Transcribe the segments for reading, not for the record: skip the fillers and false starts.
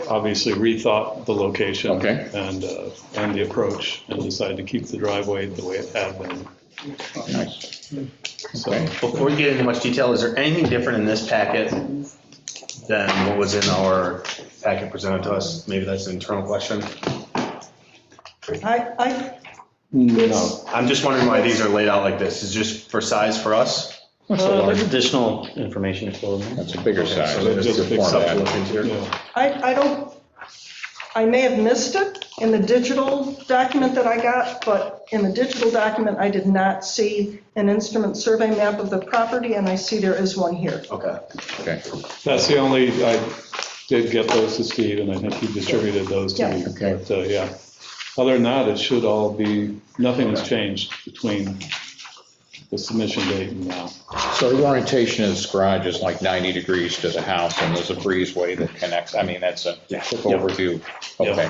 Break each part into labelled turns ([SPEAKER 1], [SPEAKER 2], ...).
[SPEAKER 1] obviously rethought the location
[SPEAKER 2] Okay.
[SPEAKER 1] and the approach, and decided to keep the driveway the way it had been.
[SPEAKER 2] Nice.
[SPEAKER 1] So,
[SPEAKER 2] Okay.
[SPEAKER 3] Before we get into much detail, is there anything different in this packet than what was in our packet presented to us? Maybe that's an internal question.
[SPEAKER 1] no,
[SPEAKER 3] I'm just wondering why these are laid out like this. Is it just for size for us?
[SPEAKER 2] That's a large,
[SPEAKER 4] There's additional information for them.
[SPEAKER 2] that's a bigger size.
[SPEAKER 3] So there's
[SPEAKER 1] just a
[SPEAKER 3] just
[SPEAKER 1] big
[SPEAKER 3] stuff to
[SPEAKER 2] format.
[SPEAKER 3] look into here.
[SPEAKER 1] yeah.
[SPEAKER 5] I may have missed it in the digital document that I got, but in the digital document, I did not see an instrument survey map of the property, and I see there is one here.
[SPEAKER 3] Okay.
[SPEAKER 2] Okay.
[SPEAKER 1] That's the only, I did get those to Steve, and I think he distributed those to
[SPEAKER 5] Yeah.
[SPEAKER 1] me.
[SPEAKER 2] Okay.
[SPEAKER 1] But, yeah. Other than that, it should all be, nothing has changed between the submission date and now.
[SPEAKER 2] So the orientation of this garage is like 90 degrees to the house, and there's a breezeway that connects. I mean, that's a quick overview. Okay,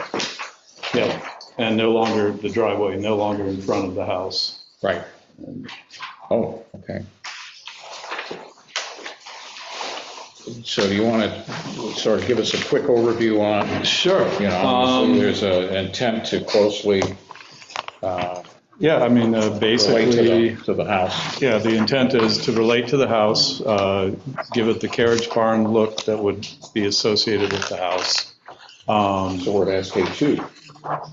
[SPEAKER 1] Yeah, and no longer, the driveway no longer in front of the house.
[SPEAKER 2] right. Oh, okay. So do you want to sort of give us a quick overview on,
[SPEAKER 1] Sure.
[SPEAKER 2] you know, obviously there's an intent to closely
[SPEAKER 1] Yeah, I mean,
[SPEAKER 2] relate
[SPEAKER 1] basically,
[SPEAKER 2] to the house.
[SPEAKER 1] yeah, the intent is to relate to the house, give it the carriage barn look that would be associated with the house.
[SPEAKER 2] So we're at SK2.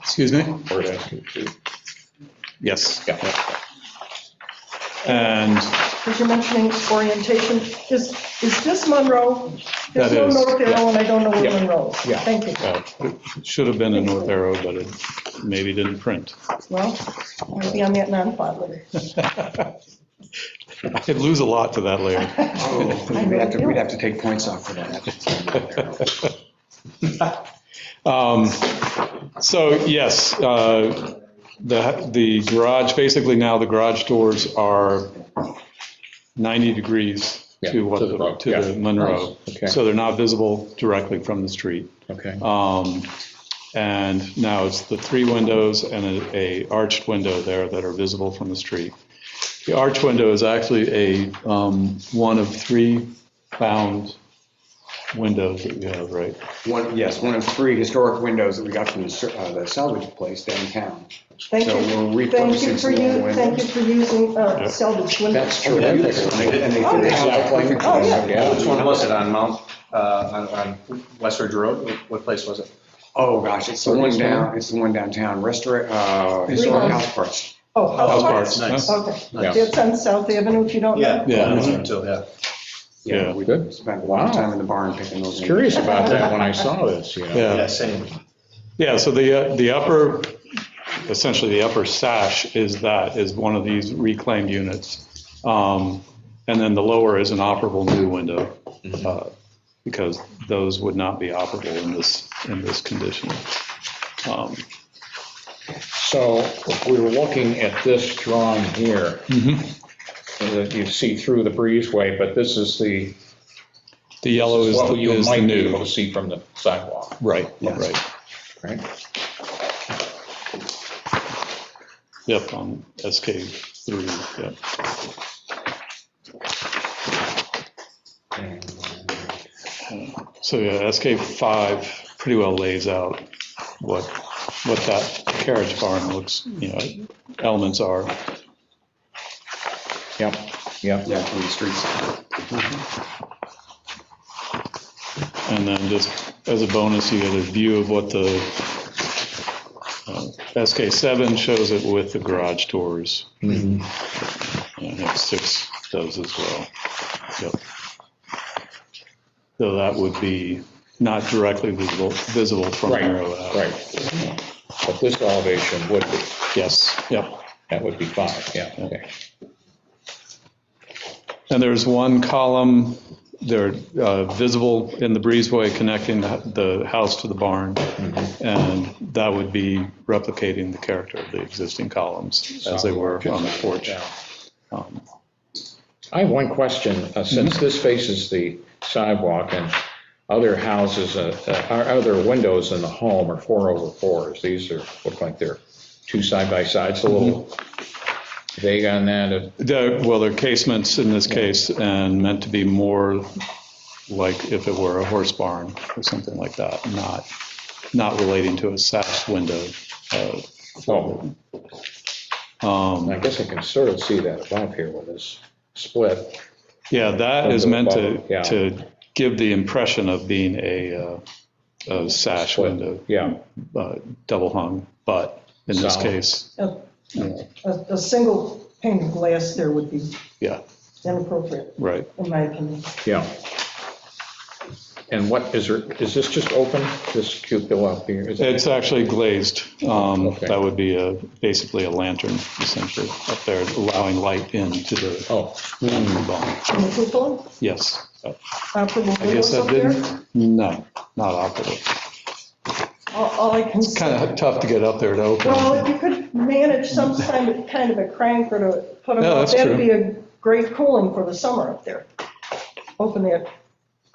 [SPEAKER 1] Excuse me?
[SPEAKER 2] We're at SK2.
[SPEAKER 1] Yes.
[SPEAKER 2] Yeah.
[SPEAKER 1] And
[SPEAKER 5] As you're mentioning orientation, is this Monroe? There's
[SPEAKER 1] That
[SPEAKER 5] no
[SPEAKER 1] is,
[SPEAKER 5] North Arrow, and I don't know where
[SPEAKER 2] Yeah.
[SPEAKER 5] Monroe is.
[SPEAKER 2] Yeah.
[SPEAKER 5] Thank you.
[SPEAKER 1] it should have been a North Arrow, but it maybe didn't print.
[SPEAKER 5] Well, I'll be on that non-file list.
[SPEAKER 1] I'd lose a lot to that, Larry.
[SPEAKER 6] We'd have to take points off for that.
[SPEAKER 1] So yes, the garage, basically now the garage doors are 90 degrees
[SPEAKER 2] Yeah,
[SPEAKER 1] to what,
[SPEAKER 2] to the road,
[SPEAKER 1] to
[SPEAKER 2] yeah.
[SPEAKER 1] the Monroe.
[SPEAKER 2] Nice, okay.
[SPEAKER 1] So they're not visible directly from the street.
[SPEAKER 2] Okay.
[SPEAKER 1] And now it's the 3 windows and a arched window there that are visible from the street. The arch window is actually a one of 3 found windows that we have, right?
[SPEAKER 6] One of 3 historic windows that we got from the salvage place downtown.
[SPEAKER 5] Thank
[SPEAKER 6] So
[SPEAKER 5] you.
[SPEAKER 6] we're
[SPEAKER 5] Thank
[SPEAKER 6] repurposing
[SPEAKER 5] you for
[SPEAKER 6] some more
[SPEAKER 5] thank you
[SPEAKER 6] windows.
[SPEAKER 5] for using salvage windows.
[SPEAKER 2] That's true.
[SPEAKER 6] And they fit
[SPEAKER 5] Oh,
[SPEAKER 6] the
[SPEAKER 5] yeah.
[SPEAKER 6] house perfectly.
[SPEAKER 5] Oh, yeah.
[SPEAKER 3] Which one was it on Mount, on Westridge Road? What place was it?
[SPEAKER 6] Oh, gosh, it's the one downtown, historic house parts.
[SPEAKER 5] Oh,
[SPEAKER 1] House
[SPEAKER 5] house
[SPEAKER 1] parts,
[SPEAKER 5] parts?
[SPEAKER 1] nice.
[SPEAKER 5] Okay. It's on South Avenue, if you don't know.
[SPEAKER 1] Yeah.
[SPEAKER 3] That's one too, yeah.
[SPEAKER 1] Yeah.
[SPEAKER 6] We
[SPEAKER 2] Good.
[SPEAKER 6] spent a lot of
[SPEAKER 2] Wow.
[SPEAKER 6] time in the barn picking those.
[SPEAKER 2] I was curious about that when I saw this, you know.
[SPEAKER 1] Yeah.
[SPEAKER 3] Same.
[SPEAKER 1] Yeah, so the upper, essentially the upper sash is one of these reclaimed units. And then the lower is an operable new window, because those would not be operable in this condition.
[SPEAKER 2] So if we were looking at this drawing here, that you see through the breezeway, but this is the,
[SPEAKER 1] The yellow is
[SPEAKER 2] what you
[SPEAKER 1] the
[SPEAKER 2] might be able
[SPEAKER 1] new.
[SPEAKER 2] to see from the sidewalk,
[SPEAKER 1] Right,
[SPEAKER 6] Yes.
[SPEAKER 1] right.
[SPEAKER 2] right?
[SPEAKER 1] Yep, on SK3, yep. So yeah, SK5 pretty well lays out what that carriage barn looks, elements are.
[SPEAKER 2] Yep, yep.
[SPEAKER 6] Yeah, from the streets.
[SPEAKER 1] And then just as a bonus, you get a view of what the SK7 shows it with the garage doors. And I think 6 does as well. Yep. So that would be not directly visible from
[SPEAKER 2] Right,
[SPEAKER 1] Arrow Ave.
[SPEAKER 2] right. But this elevation would be,
[SPEAKER 1] Yes, yep.
[SPEAKER 2] that would be 5, yeah, okay.
[SPEAKER 1] And there's one column, they're visible in the breezeway connecting the house to the barn. And that would be replicating the character of the existing columns as they were on the porch.
[SPEAKER 2] Yeah. I have one question, since this faces the sidewalk and other houses, other windows in the home are 4/4s. These look like they're 2 side-by-sides, a little vague on that.
[SPEAKER 1] Well, they're casements in this case and meant to be more like if it were a horse barn or something like that, not relating to a sash window.
[SPEAKER 2] Oh, I guess I can sort of see that above here with this split.
[SPEAKER 1] Yeah, that is meant
[SPEAKER 2] Yeah.
[SPEAKER 1] to give the impression of being a sash
[SPEAKER 2] Split.
[SPEAKER 1] window,
[SPEAKER 2] Yeah,
[SPEAKER 1] double hung, but in this
[SPEAKER 2] Solid.
[SPEAKER 1] case,
[SPEAKER 5] A single pane of glass there would be
[SPEAKER 1] yeah,
[SPEAKER 5] inappropriate,
[SPEAKER 1] right.
[SPEAKER 5] in my opinion.
[SPEAKER 2] yeah. And what, is this just open, this cupola up here? Is it-
[SPEAKER 1] It's actually glazed.
[SPEAKER 2] Okay.
[SPEAKER 1] That would be basically a lantern essentially up there, allowing light into the
[SPEAKER 2] Oh,
[SPEAKER 1] barn.
[SPEAKER 5] In the cupola,
[SPEAKER 1] Yes.
[SPEAKER 5] operable
[SPEAKER 1] I guess
[SPEAKER 5] windows
[SPEAKER 1] that
[SPEAKER 5] up there.
[SPEAKER 1] didn't, no, not operative.
[SPEAKER 5] All I can say.
[SPEAKER 1] Kind of tough to get up there to open.
[SPEAKER 5] Well, if you could manage some kind of a crank or to put them
[SPEAKER 1] Yeah,
[SPEAKER 5] up,
[SPEAKER 1] that's
[SPEAKER 5] that'd
[SPEAKER 1] true.
[SPEAKER 5] be a great cooling for the summer up there. Open that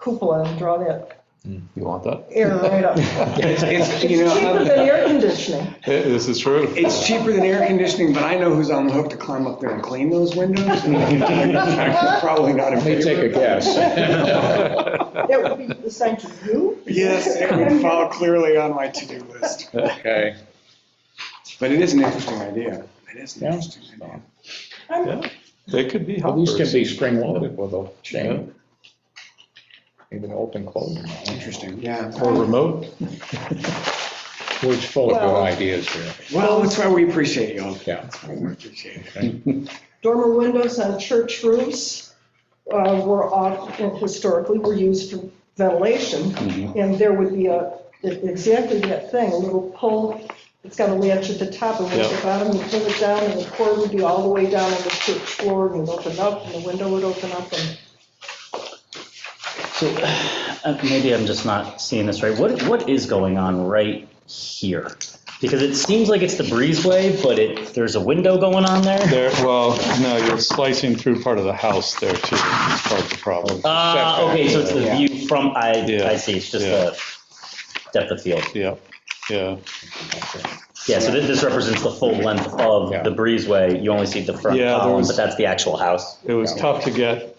[SPEAKER 5] cupola and draw that
[SPEAKER 1] You want that?
[SPEAKER 5] air right up.
[SPEAKER 6] It's,
[SPEAKER 5] It's
[SPEAKER 6] you know,
[SPEAKER 5] cheaper than air conditioning.
[SPEAKER 1] This is true.
[SPEAKER 6] it's cheaper than air conditioning, but I know who's on the hook to climb up there and clean those windows. I'm probably not in
[SPEAKER 2] let me
[SPEAKER 6] favor.
[SPEAKER 2] take a guess.
[SPEAKER 5] That would be assigned to you?
[SPEAKER 6] Yes, it would fall clearly on my to-do list.
[SPEAKER 2] Okay.
[SPEAKER 6] But it is an interesting idea. It is an
[SPEAKER 2] Yeah.
[SPEAKER 6] interesting idea.
[SPEAKER 1] Yeah, they could be
[SPEAKER 2] Well, these can
[SPEAKER 1] helpers.
[SPEAKER 2] be spring-loaded with a chain. Even open, close.
[SPEAKER 6] Interesting, yeah.
[SPEAKER 1] Or remote.
[SPEAKER 2] We're full of good
[SPEAKER 5] Well-
[SPEAKER 2] ideas here.
[SPEAKER 6] Well, that's why we appreciate you.
[SPEAKER 2] Yeah.
[SPEAKER 6] That's why we appreciate it.
[SPEAKER 5] Dormer windows on church roofs historically were used for ventilation. And there would be exactly that thing, a little pull. It's got a latch at the top, and at
[SPEAKER 1] Yep.
[SPEAKER 5] the bottom, you pull it down, and the cord would be all the way down on the church floor, and you'd open up, and the window would open up, and
[SPEAKER 4] So maybe I'm just not seeing this right. What is going on right here? Because it seems like it's the breezeway, but there's a window going on there.
[SPEAKER 1] Well, no, you're slicing through part of the house there too. It's part of the problem.
[SPEAKER 4] Okay, so it's the
[SPEAKER 6] Yeah.
[SPEAKER 4] view from,
[SPEAKER 1] Yeah.
[SPEAKER 4] I see, it's just
[SPEAKER 1] Yeah.
[SPEAKER 4] the depth of field.
[SPEAKER 1] Yeah, yeah.
[SPEAKER 4] Yeah, so this represents the full length of
[SPEAKER 2] Yeah.
[SPEAKER 4] the breezeway. You only see the front
[SPEAKER 1] Yeah, there
[SPEAKER 4] column,
[SPEAKER 1] was-
[SPEAKER 4] but that's the actual house.
[SPEAKER 1] It was tough to get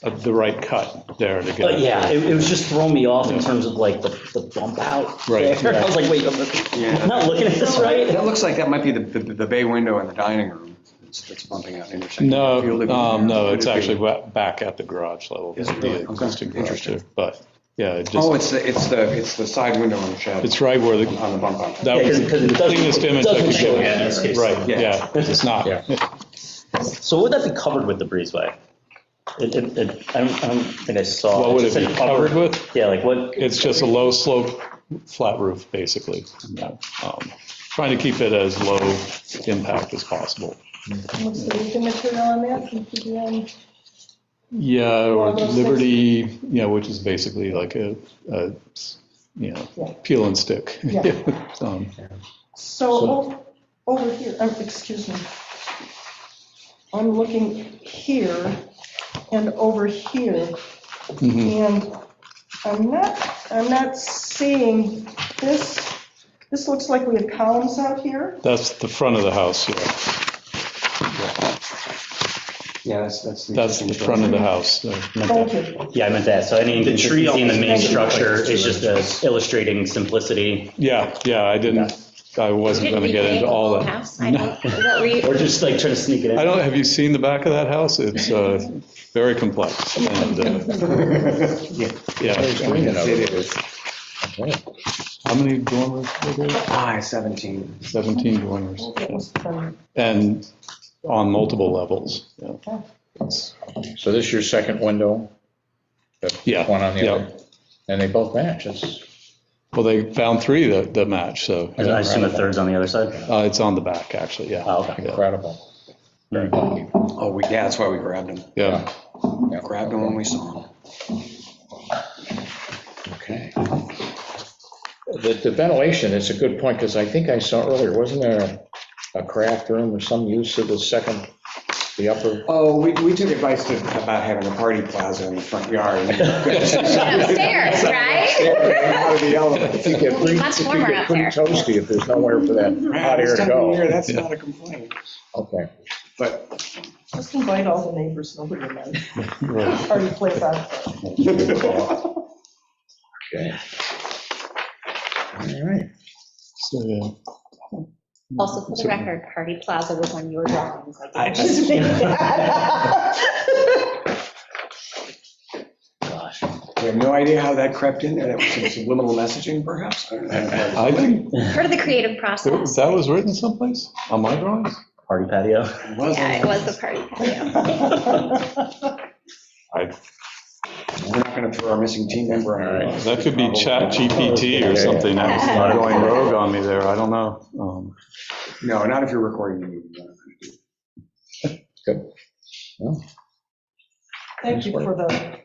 [SPEAKER 1] the right cut there to get.
[SPEAKER 4] But yeah, it was just throwing me off in terms of like the bump out.
[SPEAKER 1] Right.
[SPEAKER 4] there. I was like, wait, I'm not looking at this right.
[SPEAKER 6] That looks like that might be the bay window in the dining room that's bumping out intersecting.
[SPEAKER 1] No,
[SPEAKER 6] Field of view.
[SPEAKER 1] no,
[SPEAKER 6] Would
[SPEAKER 1] it's
[SPEAKER 6] it be?
[SPEAKER 1] actually back at the garage level.
[SPEAKER 6] Is it
[SPEAKER 1] the
[SPEAKER 6] really? Okay.
[SPEAKER 1] existing garage
[SPEAKER 6] Interesting.
[SPEAKER 1] there. But yeah, it
[SPEAKER 6] Oh,
[SPEAKER 1] just,
[SPEAKER 6] it's the side window on the shed.
[SPEAKER 1] it's right where
[SPEAKER 6] On the bump out.
[SPEAKER 1] that was
[SPEAKER 4] because
[SPEAKER 1] the
[SPEAKER 4] it doesn't-
[SPEAKER 1] cleanest image I
[SPEAKER 4] doesn't
[SPEAKER 1] could
[SPEAKER 4] show
[SPEAKER 1] get.
[SPEAKER 4] it in this case.
[SPEAKER 1] Right,
[SPEAKER 6] Yeah.
[SPEAKER 1] yeah, it's not.
[SPEAKER 2] Yeah.
[SPEAKER 4] So would that be covered with the breezeway? I don't think I saw.
[SPEAKER 1] What would it
[SPEAKER 4] said
[SPEAKER 1] be covered with?
[SPEAKER 4] Yeah, like what?
[SPEAKER 1] It's just a low slope, flat roof, basically. Trying to keep it as low impact as possible.
[SPEAKER 5] what's the roofing material on that? PPM?
[SPEAKER 1] Yeah, or
[SPEAKER 5] Well, those
[SPEAKER 1] Liberty, which is basically like a
[SPEAKER 5] Yeah.
[SPEAKER 1] peel and stick.
[SPEAKER 5] Yeah.
[SPEAKER 1] Um,
[SPEAKER 5] So over here, excuse me. I'm looking here and over here,
[SPEAKER 1] mhm.
[SPEAKER 5] and I'm not seeing this. This looks like we have columns out here.
[SPEAKER 1] That's the front of the house, yeah.
[SPEAKER 6] Yeah, that's.
[SPEAKER 1] That's the front of the house. So.
[SPEAKER 5] Thank you.
[SPEAKER 4] Yeah, I meant that. So any
[SPEAKER 3] The tree
[SPEAKER 4] inconsistency in the main
[SPEAKER 5] almost-
[SPEAKER 4] structure is just illustrating simplicity,
[SPEAKER 1] Yeah, I wasn't
[SPEAKER 7] Didn't
[SPEAKER 1] gonna get
[SPEAKER 7] reclaim
[SPEAKER 1] into
[SPEAKER 7] the
[SPEAKER 1] all
[SPEAKER 7] whole
[SPEAKER 1] that.
[SPEAKER 7] house? I don't, what were you?
[SPEAKER 4] or just like trying to sneak it in.
[SPEAKER 1] Have you seen the back of that house? It's very complex and, yeah.
[SPEAKER 2] There's green in
[SPEAKER 6] It
[SPEAKER 2] it.
[SPEAKER 6] is.
[SPEAKER 1] How many dormers were there?
[SPEAKER 6] 17.
[SPEAKER 1] 17 dormers.
[SPEAKER 5] That was from-
[SPEAKER 1] And on multiple levels, yeah.
[SPEAKER 2] So this is your second window?
[SPEAKER 1] Yeah,
[SPEAKER 2] One on the
[SPEAKER 1] yeah.
[SPEAKER 2] other? And they both match,
[SPEAKER 1] Well, they found 3 that match, so
[SPEAKER 4] I assume the third's on the other side.
[SPEAKER 1] it's on the back, actually, yeah.
[SPEAKER 4] Oh, okay.
[SPEAKER 2] incredible. Very lucky.
[SPEAKER 6] Oh, yeah, that's why we grabbed them.
[SPEAKER 1] Yeah,
[SPEAKER 6] Grabbed them when we saw them.
[SPEAKER 2] Okay. The ventilation is a good point, because I think I saw earlier, wasn't there a craft room or some use of the upper?
[SPEAKER 6] Oh, we took advice about having a party plaza in the front yard.
[SPEAKER 7] Upstairs, right?
[SPEAKER 6] Out of the element.
[SPEAKER 2] If you get pretty,
[SPEAKER 7] Much
[SPEAKER 2] if you
[SPEAKER 7] warmer
[SPEAKER 2] get
[SPEAKER 7] out
[SPEAKER 2] pretty
[SPEAKER 7] there.
[SPEAKER 2] toasty, if there's nowhere for that hot air
[SPEAKER 6] This
[SPEAKER 2] to
[SPEAKER 6] time of year,
[SPEAKER 2] go.
[SPEAKER 6] that's not a complaint.
[SPEAKER 2] Okay.
[SPEAKER 6] But
[SPEAKER 5] Just invite all the neighbors, nobody will mind.
[SPEAKER 1] Right.
[SPEAKER 5] Party place out.
[SPEAKER 2] Okay. All right.
[SPEAKER 1] So, yeah.
[SPEAKER 7] Also, for the record, Party Plaza was on your drawings.
[SPEAKER 6] I
[SPEAKER 7] didn't
[SPEAKER 6] just-
[SPEAKER 7] think that.
[SPEAKER 4] Gosh.
[SPEAKER 6] We have no idea how that crept in there. That was some subliminal messaging, perhaps? I don't know.
[SPEAKER 1] I think
[SPEAKER 7] Part of the creative process.
[SPEAKER 1] that was written someplace on my drawings.
[SPEAKER 4] Party patio.
[SPEAKER 6] It was
[SPEAKER 7] Yeah, it was the party patio.
[SPEAKER 6] We're not going to throw our missing team member on our.
[SPEAKER 1] That could be Chat GPT or something else going rogue on me there. I don't know.
[SPEAKER 6] No, not if you're recording the movie.
[SPEAKER 2] Good. Well,
[SPEAKER 5] Thank you for the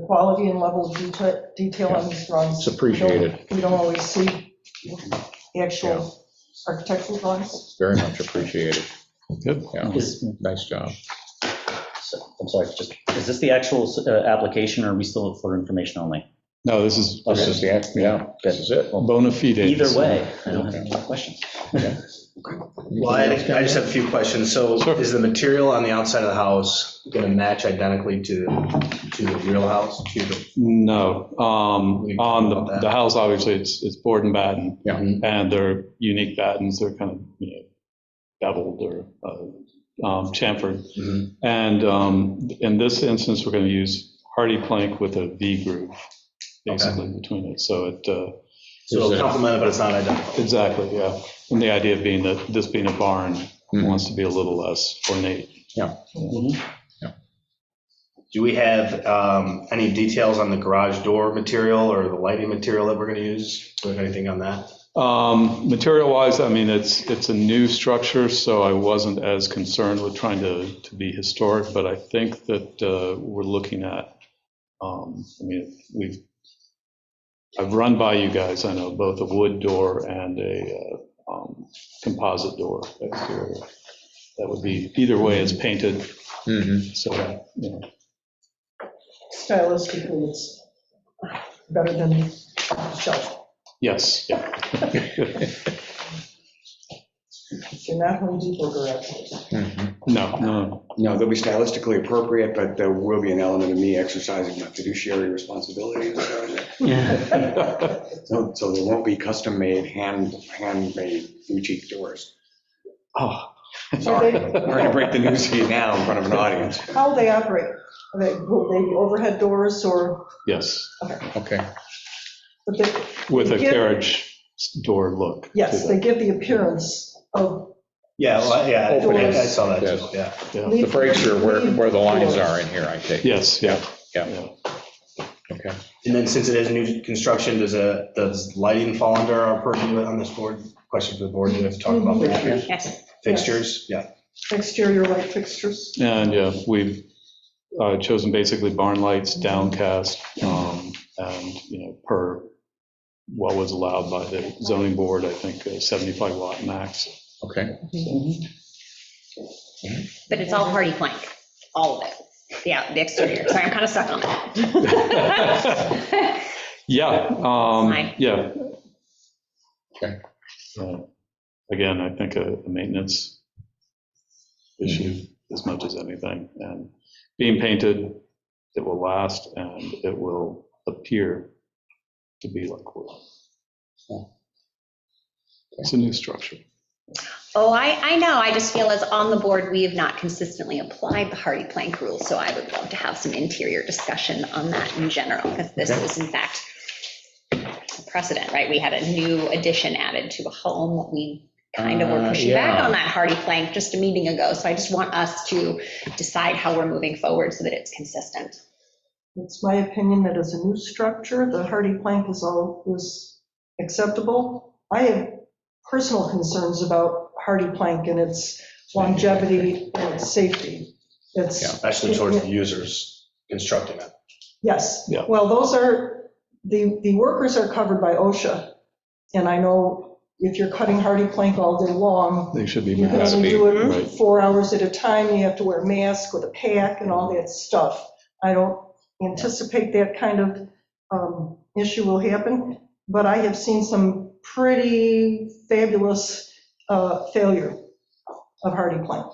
[SPEAKER 5] quality and level of detail on these drawings.
[SPEAKER 2] It's appreciated.
[SPEAKER 5] We don't always see the actual architectural drawings.
[SPEAKER 2] Very much appreciated.
[SPEAKER 1] Good.
[SPEAKER 2] Yeah,
[SPEAKER 4] Is,
[SPEAKER 2] nice job.
[SPEAKER 4] I'm sorry, just, is this the actual application, or are we still for information only?
[SPEAKER 1] No, this is
[SPEAKER 2] This is the, yeah, this is it.
[SPEAKER 1] bona fide.
[SPEAKER 4] Either way, I don't have any more questions.
[SPEAKER 3] Well, I just have a few questions. So
[SPEAKER 1] Sure.
[SPEAKER 3] is the material on the outside of the house going to match identically to the real house?
[SPEAKER 1] No,
[SPEAKER 3] We can
[SPEAKER 1] on
[SPEAKER 3] talk about
[SPEAKER 1] the
[SPEAKER 3] that.
[SPEAKER 1] house, obviously, it's board and batten,
[SPEAKER 2] Yeah.
[SPEAKER 1] and they're unique battens, they're kind of, beveled or chamfered.
[SPEAKER 3] Mhm.
[SPEAKER 1] And in this instance, we're going to use hardy plank with a V groove, basically, between it, so it,
[SPEAKER 3] So it'll complement it, but it's not identical.
[SPEAKER 1] exactly, yeah. And the idea being that this being a barn, wants to be a little less ornate.
[SPEAKER 3] Do we have any details on the garage door material or the lighting material that we're going to use? Do we have anything on that?
[SPEAKER 1] Material-wise, I mean, it's a new structure, so I wasn't as concerned with trying to be historic, but I think that we're looking at, I've run by you guys, I know, both a wood door and a composite door exterior. That would be, either way, it's painted,
[SPEAKER 2] Mhm.
[SPEAKER 1] so,
[SPEAKER 5] Stylistically, it's better than shelf.
[SPEAKER 1] yes, yeah.
[SPEAKER 5] You're not Home Depot garages.
[SPEAKER 2] Mhm.
[SPEAKER 1] No,
[SPEAKER 6] No, they'll be stylistically appropriate, but there will be an element of me exercising my fiduciary responsibility. So there won't be custom-made, handmade boutique doors.
[SPEAKER 1] Oh,
[SPEAKER 6] Sorry, we're going to break the news to you now in front of an audience.
[SPEAKER 5] How will they operate? Will they be overhead doors or,
[SPEAKER 1] yes,
[SPEAKER 2] Okay.
[SPEAKER 5] but they,
[SPEAKER 1] with a
[SPEAKER 5] Yeah.
[SPEAKER 1] carriage door look. to
[SPEAKER 5] yes, they
[SPEAKER 1] that.
[SPEAKER 5] give the appearance of.
[SPEAKER 3] Yeah, well, yeah,
[SPEAKER 5] Doors.
[SPEAKER 3] I saw that
[SPEAKER 2] Yes.
[SPEAKER 3] too, yeah.
[SPEAKER 1] Yeah.
[SPEAKER 2] The brakes are where the lines are in here, I take.
[SPEAKER 1] Yes, yeah.
[SPEAKER 2] Yeah.
[SPEAKER 1] Yeah.
[SPEAKER 2] Okay.
[SPEAKER 3] And then since it is a new construction, does lighting fall under our purview on this board? Question for the board, do we have to talk about that?
[SPEAKER 7] Yes.
[SPEAKER 3] Fixtures? Yeah.
[SPEAKER 5] Exterior light fixtures.
[SPEAKER 1] And yeah, we've chosen basically barn lights, downcast, and, per what was allowed by the zoning board, I think 75 watt max.
[SPEAKER 2] Okay.
[SPEAKER 7] But it's all hardy plank, all of it. Yeah, the exterior. Sorry, I'm kind of stuck on that.
[SPEAKER 1] Yeah,
[SPEAKER 7] Fine.
[SPEAKER 1] yeah.
[SPEAKER 2] Okay.
[SPEAKER 1] Again, I think a maintenance issue as much as anything. And being painted, it will last and it will appear to be like wood. It's a new structure.
[SPEAKER 7] Oh, I know. I just feel as on the board, we have not consistently applied the hardy plank rule. So I would love to have some interior discussion on that in general, because this is in fact a precedent, right? We had a new addition added to a home. We kind of were pushing back
[SPEAKER 2] yeah.
[SPEAKER 7] on that hardy plank just a meeting ago. So I just want us to decide how we're moving forward so that it's consistent.
[SPEAKER 5] It's my opinion that as a new structure, the hardy plank is acceptable. I have personal concerns about hardy plank and its longevity and its safety. It's,
[SPEAKER 3] Especially towards the users constructing it.
[SPEAKER 5] yes.
[SPEAKER 1] Yeah.
[SPEAKER 5] Well, those are, the workers are covered by OSHA. And I know if you're cutting hardy plank all day long,
[SPEAKER 1] They should be
[SPEAKER 5] you can
[SPEAKER 1] masked.
[SPEAKER 5] only do it
[SPEAKER 1] Right.
[SPEAKER 5] 4 hours at a time. You have to wear a mask with a pack and all that stuff. I don't anticipate that kind of issue will happen, but I have seen some pretty fabulous failure of hardy plank.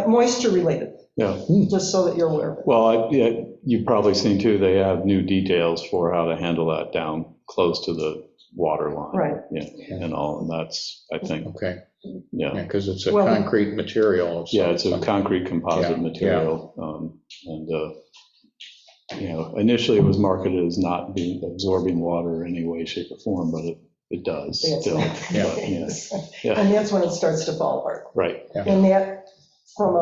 [SPEAKER 5] moisture related,
[SPEAKER 1] Yeah,
[SPEAKER 5] just so that you're aware of it.
[SPEAKER 1] well, yeah, you've probably seen too, they have new details for how to handle that down close to the water line.
[SPEAKER 5] Right.
[SPEAKER 1] Yeah, and all, and that's, I think,
[SPEAKER 2] Okay,
[SPEAKER 1] yeah.
[SPEAKER 2] yeah, because it's a
[SPEAKER 5] Well-
[SPEAKER 2] concrete material. of
[SPEAKER 1] Yeah, it's a
[SPEAKER 2] some-
[SPEAKER 1] concrete composite
[SPEAKER 2] Yeah,
[SPEAKER 1] material. And, you know, initially it was marketed as not being absorbing water in any way, shape, or form, but it does
[SPEAKER 5] That's
[SPEAKER 1] still.
[SPEAKER 5] right.
[SPEAKER 1] But, yeah, yeah,
[SPEAKER 5] And that's when it starts to fall apart.
[SPEAKER 1] right,
[SPEAKER 5] And that, from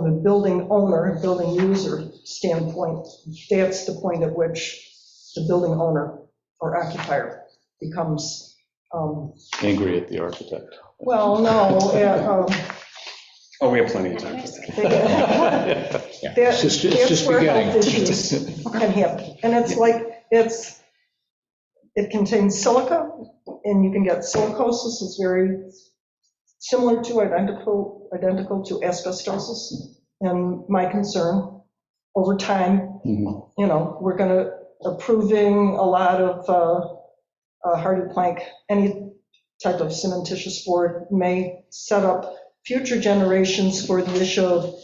[SPEAKER 5] a building owner, building user standpoint, that's the point at which the building owner or occupier becomes,
[SPEAKER 1] angry at the architect.
[SPEAKER 5] well, no,
[SPEAKER 6] Oh, we have plenty of time.
[SPEAKER 2] Yeah, it's just
[SPEAKER 5] that's where
[SPEAKER 2] beginning.
[SPEAKER 5] health issues can happen. And it's like, it contains silica, and you can get silicosis. It's very similar to identical to asbestosis. And my concern, over time,
[SPEAKER 1] Mhm.
[SPEAKER 5] you know, we're going to approving a lot of hardy plank, any type of cementitious board may set up future generations for the issue of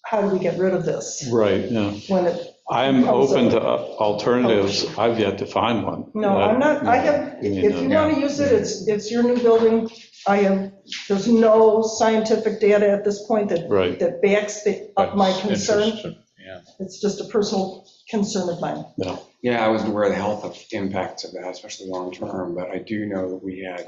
[SPEAKER 5] how do we get rid of this
[SPEAKER 1] Right, yeah.
[SPEAKER 5] when it,
[SPEAKER 1] I'm open to alternatives. I've yet to find one.
[SPEAKER 5] no, I'm not, I have, if you want to use it, it's your new building. There's no scientific data at this point
[SPEAKER 1] Right,
[SPEAKER 5] that backs up my
[SPEAKER 2] That's
[SPEAKER 5] concern.
[SPEAKER 2] interesting, yeah.
[SPEAKER 5] It's just a personal concern of mine.
[SPEAKER 1] no,
[SPEAKER 6] Yeah, I wasn't aware of the health impacts of that, especially long-term, but I do know that we had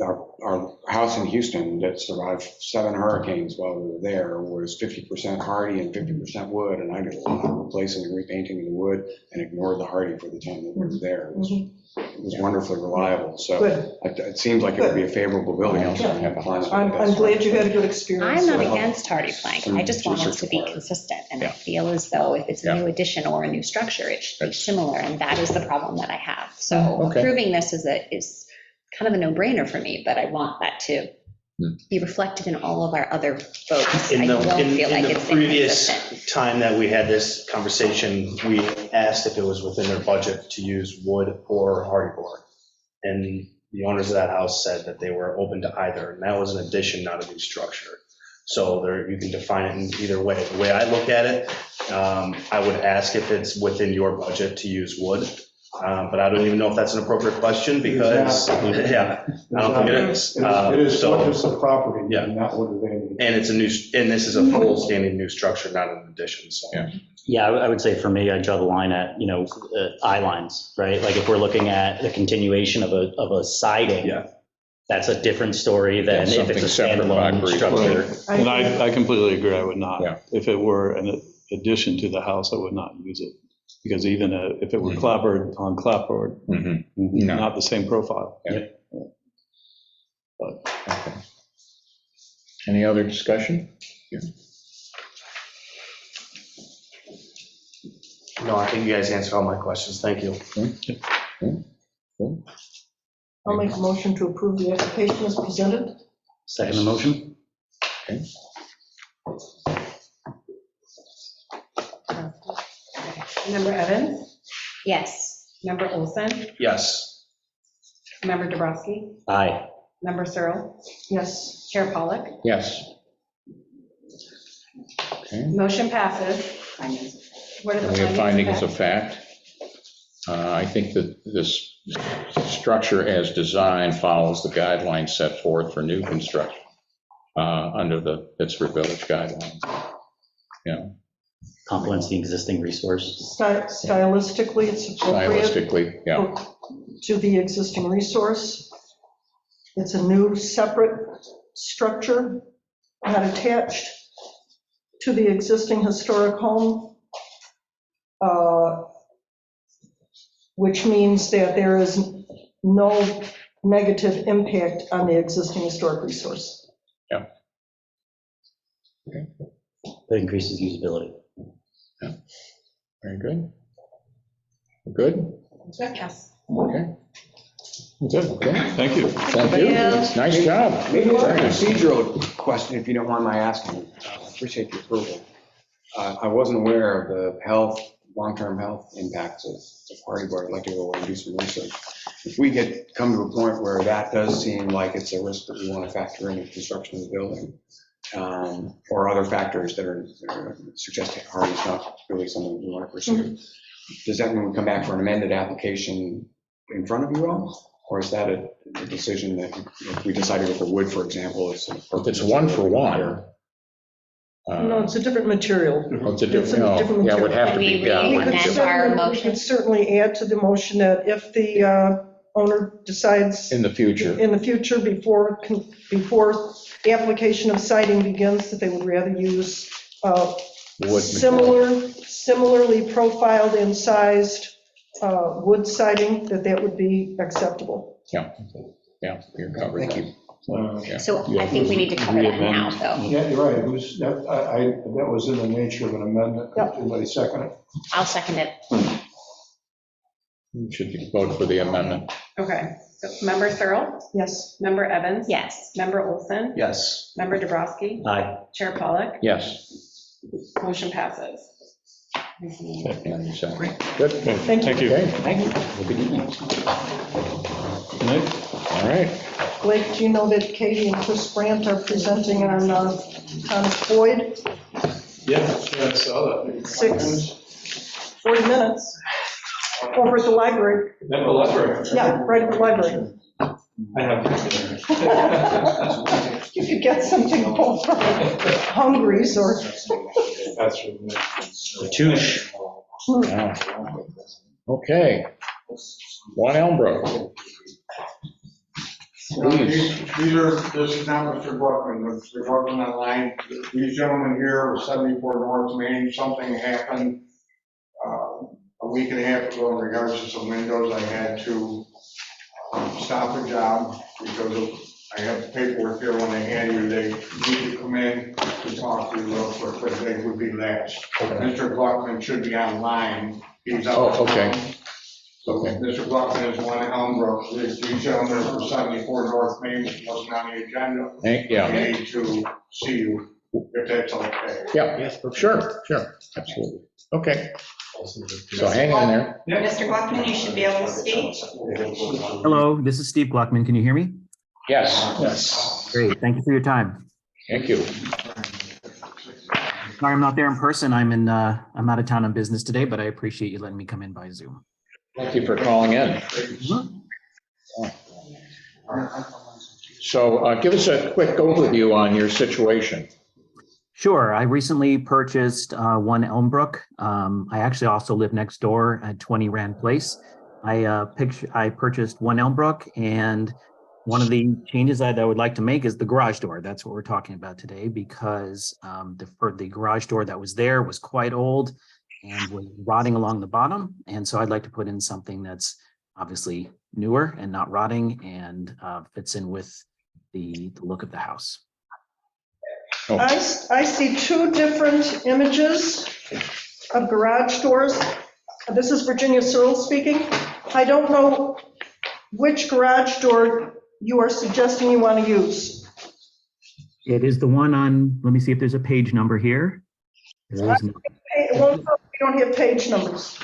[SPEAKER 6] our house in Houston that survived 7 hurricanes while we were there was 50% hardy and 50% wood, and I did a lot of replacing and repainting of the wood and ignored the hardy for the time that we were there. It was wonderfully reliable, so
[SPEAKER 5] Good.
[SPEAKER 6] it seems like it would be a favorable building.
[SPEAKER 5] I'm glad you had a good experience.
[SPEAKER 7] I'm not against hardy plank, I just want us to be consistent, and I
[SPEAKER 2] Yeah.
[SPEAKER 7] feel as though if it's a
[SPEAKER 2] Yeah.
[SPEAKER 7] new addition or a new structure, it should be
[SPEAKER 2] That's-
[SPEAKER 7] similar, and that is the problem that I have. So
[SPEAKER 2] Okay.
[SPEAKER 7] approving this is kind of a no-brainer for me, but I want that to be reflected in all of our other votes. I
[SPEAKER 3] In
[SPEAKER 7] don't feel like
[SPEAKER 3] the
[SPEAKER 7] it's
[SPEAKER 3] previous
[SPEAKER 7] inconsistent.
[SPEAKER 3] time that we had this conversation, we asked if it was within their budget to use wood or hardy board. And the owners of that house said that they were open to either, and that was an addition, not a new structure. So there, you can define it in either way. The way I look at it, I would ask if it's within your budget to use wood. But I don't even know if that's an appropriate question because, yeah, I don't think it is.
[SPEAKER 8] It is
[SPEAKER 3] So-
[SPEAKER 8] what is the property,
[SPEAKER 3] Yeah.
[SPEAKER 8] not what do they need.
[SPEAKER 3] And it's and this is a full standing new structure, not an addition, so.
[SPEAKER 2] Yeah.
[SPEAKER 4] Yeah, I would say for me, I draw the line at, eye lines, right? Like if we're looking at the continuation of a siding,
[SPEAKER 3] Yeah.
[SPEAKER 4] that's a different story than
[SPEAKER 2] That's
[SPEAKER 4] if it's a
[SPEAKER 2] something separate, I
[SPEAKER 4] standalone
[SPEAKER 2] agree.
[SPEAKER 4] structure.
[SPEAKER 1] and I completely agree, I would not.
[SPEAKER 2] Yeah.
[SPEAKER 1] If it were an addition to the house, I would not use it. Because even if it were clapboard on clapboard,
[SPEAKER 2] Mhm. No.
[SPEAKER 1] not the same profile.
[SPEAKER 2] Yeah.
[SPEAKER 1] But
[SPEAKER 2] Okay. Any other discussion?
[SPEAKER 3] No, I think you guys answered all my questions. Thank you.
[SPEAKER 5] I'll make a motion to approve the application as presented.
[SPEAKER 4] Second the motion?
[SPEAKER 9] Member Evans?
[SPEAKER 7] Yes.
[SPEAKER 9] Member Olson?
[SPEAKER 3] Yes.
[SPEAKER 9] Member Dubrasky?
[SPEAKER 4] Aye.
[SPEAKER 9] Member Searle?
[SPEAKER 5] Yes.
[SPEAKER 9] Chair Pollak?
[SPEAKER 2] Yes. Okay.
[SPEAKER 9] Motion passes. What are the
[SPEAKER 2] And we have findings of
[SPEAKER 9] fact?
[SPEAKER 2] fact. I think that this structure as designed follows the guidelines set forth for new construction under the Pittsburgh Village guidelines. Yeah,
[SPEAKER 4] Complements the existing resource.
[SPEAKER 5] Stylistically, it's appropriate
[SPEAKER 2] stylistically, yeah.
[SPEAKER 5] to the existing resource. It's a new separate structure, not attached to the existing historic home, which means that there is no negative impact on the existing historic resource.
[SPEAKER 4] That increases usability.
[SPEAKER 2] Very good. Good?
[SPEAKER 9] Yes.
[SPEAKER 2] Okay.
[SPEAKER 1] Good,
[SPEAKER 2] Okay.
[SPEAKER 1] thank you.
[SPEAKER 2] Thank you. Nice job.
[SPEAKER 6] Maybe a
[SPEAKER 2] Very nice.
[SPEAKER 6] procedural question, if you don't mind my asking. I appreciate the approval. I wasn't aware of the health long-term health impacts of hardy board. I'd like to go and do some research. If we come to a point where that does seem like it's a risk that we want to factor in the construction of the building, or other factors that are suggesting hardy is not really something we want to pursue, does that mean we come back for an amended application in front of you all? Or is that a decision that if we decided with the wood, for example,
[SPEAKER 2] If it's one for one.
[SPEAKER 5] No, it's a different material.
[SPEAKER 2] It's a
[SPEAKER 5] It's a
[SPEAKER 2] different,
[SPEAKER 5] different
[SPEAKER 2] yeah, it would have to
[SPEAKER 7] Can
[SPEAKER 2] be,
[SPEAKER 7] we
[SPEAKER 2] yeah. it
[SPEAKER 5] We
[SPEAKER 2] would
[SPEAKER 5] could
[SPEAKER 2] be
[SPEAKER 7] amend
[SPEAKER 2] different.
[SPEAKER 7] our
[SPEAKER 5] certainly- we
[SPEAKER 7] motion?
[SPEAKER 5] could certainly add to the motion that if the owner decides
[SPEAKER 2] In the future.
[SPEAKER 5] in the future, before the application of siding begins, that they would rather use
[SPEAKER 2] Wood material.
[SPEAKER 5] similarly profiled and sized wood siding, that would be acceptable.
[SPEAKER 2] Yeah, you're covered.
[SPEAKER 6] Thank you.
[SPEAKER 2] Yeah.
[SPEAKER 7] So I think we need to cover that now, though.
[SPEAKER 8] Yeah, you're right, it was, that was in the nature of an amendment.
[SPEAKER 5] Yep.
[SPEAKER 8] Anybody second it?
[SPEAKER 7] I'll second it.
[SPEAKER 2] You should vote for the amendment.
[SPEAKER 9] Okay, so Member Searle,
[SPEAKER 5] Yes.
[SPEAKER 9] Member Evans.
[SPEAKER 7] Yes.
[SPEAKER 9] Member Olson.
[SPEAKER 3] Yes.
[SPEAKER 9] Member Dubrasky.
[SPEAKER 4] Aye.
[SPEAKER 9] Chair Pollak.
[SPEAKER 2] Yes.
[SPEAKER 9] Motion passes.
[SPEAKER 2] Good.
[SPEAKER 5] Thank you.
[SPEAKER 2] Okay,
[SPEAKER 1] Thank you.
[SPEAKER 2] good evening.
[SPEAKER 1] Good night.
[SPEAKER 2] All right.
[SPEAKER 5] Blake, do you know that Katie and Chris Brandt are presenting on Thomas Boyd?
[SPEAKER 1] Yeah, I saw that.
[SPEAKER 5] 40 minutes over at the library.
[SPEAKER 1] At the library.
[SPEAKER 5] Yeah, right at the library.
[SPEAKER 1] I have.
[SPEAKER 5] You could get something home from Hungry's or.
[SPEAKER 1] That's really
[SPEAKER 4] Touche.
[SPEAKER 2] Wow. Okay. One Elmbrook. Please.
[SPEAKER 8] This is not Mr. Gluckman, Mr. Gluckman online. These gentlemen here were 74 North Main, something happened a week and a half ago in regards to some windows. I had to stop a job because I have the paperwork here. When they hand you, they need to come in to talk to you real quick, but they would be last. Mr. Gluckman should be online. He's out.
[SPEAKER 2] Oh, okay.
[SPEAKER 8] So
[SPEAKER 2] Okay.
[SPEAKER 8] Mr. Gluckman is one Elmbrook. These gentlemen are from 74 North Main, which wasn't on the agenda.
[SPEAKER 2] Yeah,
[SPEAKER 8] I need to see you, if that's okay.
[SPEAKER 2] yeah, sure, absolutely. Okay. So hang in there.
[SPEAKER 9] Mr. Gluckman, you should be able to speak.
[SPEAKER 10] Hello, this is Steve Gluckman. Can you hear me?
[SPEAKER 2] Yes,
[SPEAKER 8] Yes.
[SPEAKER 10] Great, thank you for your time.
[SPEAKER 2] thank you.
[SPEAKER 10] Sorry, I'm not there in person. I'm out of town on business today, but I appreciate you letting me come in by Zoom.
[SPEAKER 2] Thank you for calling in. So give us a quick overview on your situation.
[SPEAKER 10] Sure, I recently purchased 1 Elmbrook. I actually also live next door at 20 Rand Place. I purchased 1 Elmbrook, and one of the changes that I would like to make is the garage door. That's what we're talking about today, because the garage door that was there was quite old and was rotting along the bottom. And so I'd like to put in something that's obviously newer and not rotting and fits in with the look of the house.
[SPEAKER 2] Oh,
[SPEAKER 5] I see 2 different images of garage doors. This is Virginia Searle speaking. I don't know which garage door you are suggesting you want to use.
[SPEAKER 10] It is the one on, let me see if there's a page number here. There is not.
[SPEAKER 5] It won't tell me we don't have page numbers.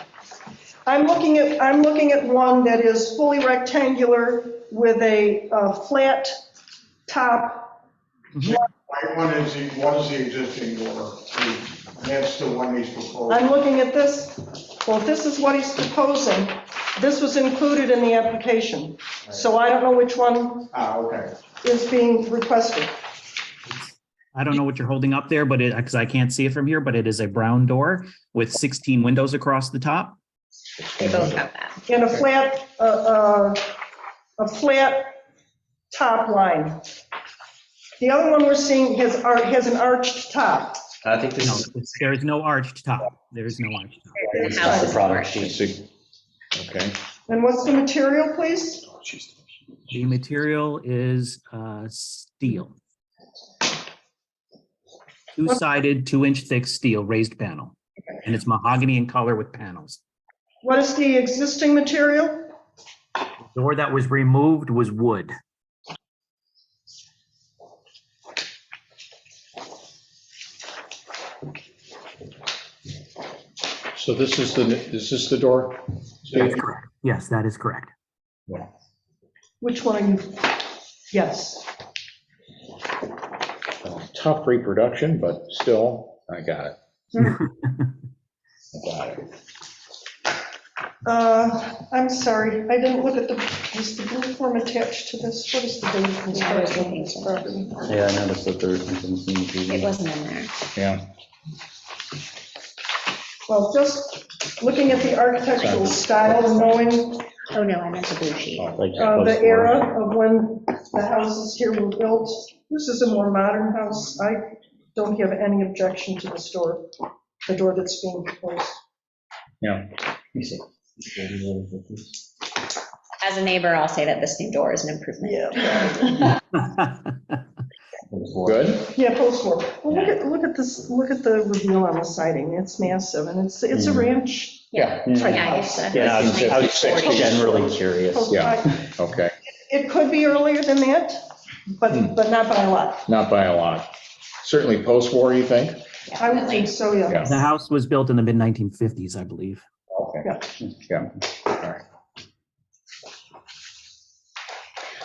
[SPEAKER 5] I'm looking at one that is fully rectangular with a flat top.
[SPEAKER 8] White one is the existing door. That's the one he's proposing.
[SPEAKER 5] I'm looking at this. Well, if this is what he's proposing, this was included in the application. So I don't know which one
[SPEAKER 8] Okay.
[SPEAKER 5] is being requested.
[SPEAKER 10] I don't know what you're holding up there, but because I can't see it from here, but it is a brown door with 16 windows across the top.
[SPEAKER 7] We both have that.
[SPEAKER 5] And a flat top line. The other one we're seeing has an arched top.
[SPEAKER 4] I think
[SPEAKER 10] No, there is no arched top. There is no arched top.
[SPEAKER 7] The house is
[SPEAKER 4] product
[SPEAKER 7] orange.
[SPEAKER 2] okay.
[SPEAKER 5] And what's the material, please?
[SPEAKER 10] The material is steel. 2-sided, 2-inch thick steel raised panel. And it's mahogany in color with panels.
[SPEAKER 5] What is the existing material?
[SPEAKER 10] The door that was removed was wood.
[SPEAKER 2] So this is the door?
[SPEAKER 10] That's correct. Yes, that is correct.
[SPEAKER 5] Which one are you? Yes.
[SPEAKER 2] Tough reproduction, but still, I got it. I got it.
[SPEAKER 5] I'm sorry, I didn't look at is the blue form attached to this? What is the date of construction of this property?
[SPEAKER 4] Yeah, I noticed that there's some.
[SPEAKER 7] It wasn't in there.
[SPEAKER 2] Yeah,
[SPEAKER 5] Well, just looking at the architectural style and knowing
[SPEAKER 7] Oh, no, I meant the blue sheet.
[SPEAKER 4] Like
[SPEAKER 5] the era of when the houses here were built, this is a more modern house. I don't have any objection to this door, the door that's being proposed.
[SPEAKER 2] yeah.
[SPEAKER 4] Let me see.
[SPEAKER 7] As a neighbor, I'll say that this new door is an improvement.
[SPEAKER 5] Yeah.
[SPEAKER 2] Good?
[SPEAKER 5] Yeah, post-war. Well, look at this, look at the reveal on the siding. It's massive, and it's a ranch.
[SPEAKER 2] Yeah,
[SPEAKER 5] type
[SPEAKER 7] Yeah, I
[SPEAKER 5] house.
[SPEAKER 7] guess
[SPEAKER 4] Yeah, I was
[SPEAKER 2] 60s.
[SPEAKER 4] generally curious.
[SPEAKER 2] Yeah. okay.
[SPEAKER 5] It could be earlier than that, but not by a lot.
[SPEAKER 2] Not by a lot. Certainly post-war, you think?
[SPEAKER 5] I would think so, yeah.
[SPEAKER 2] Yeah.
[SPEAKER 10] The house was built in the mid-1950s, I believe.
[SPEAKER 2] Okay, yeah, all right.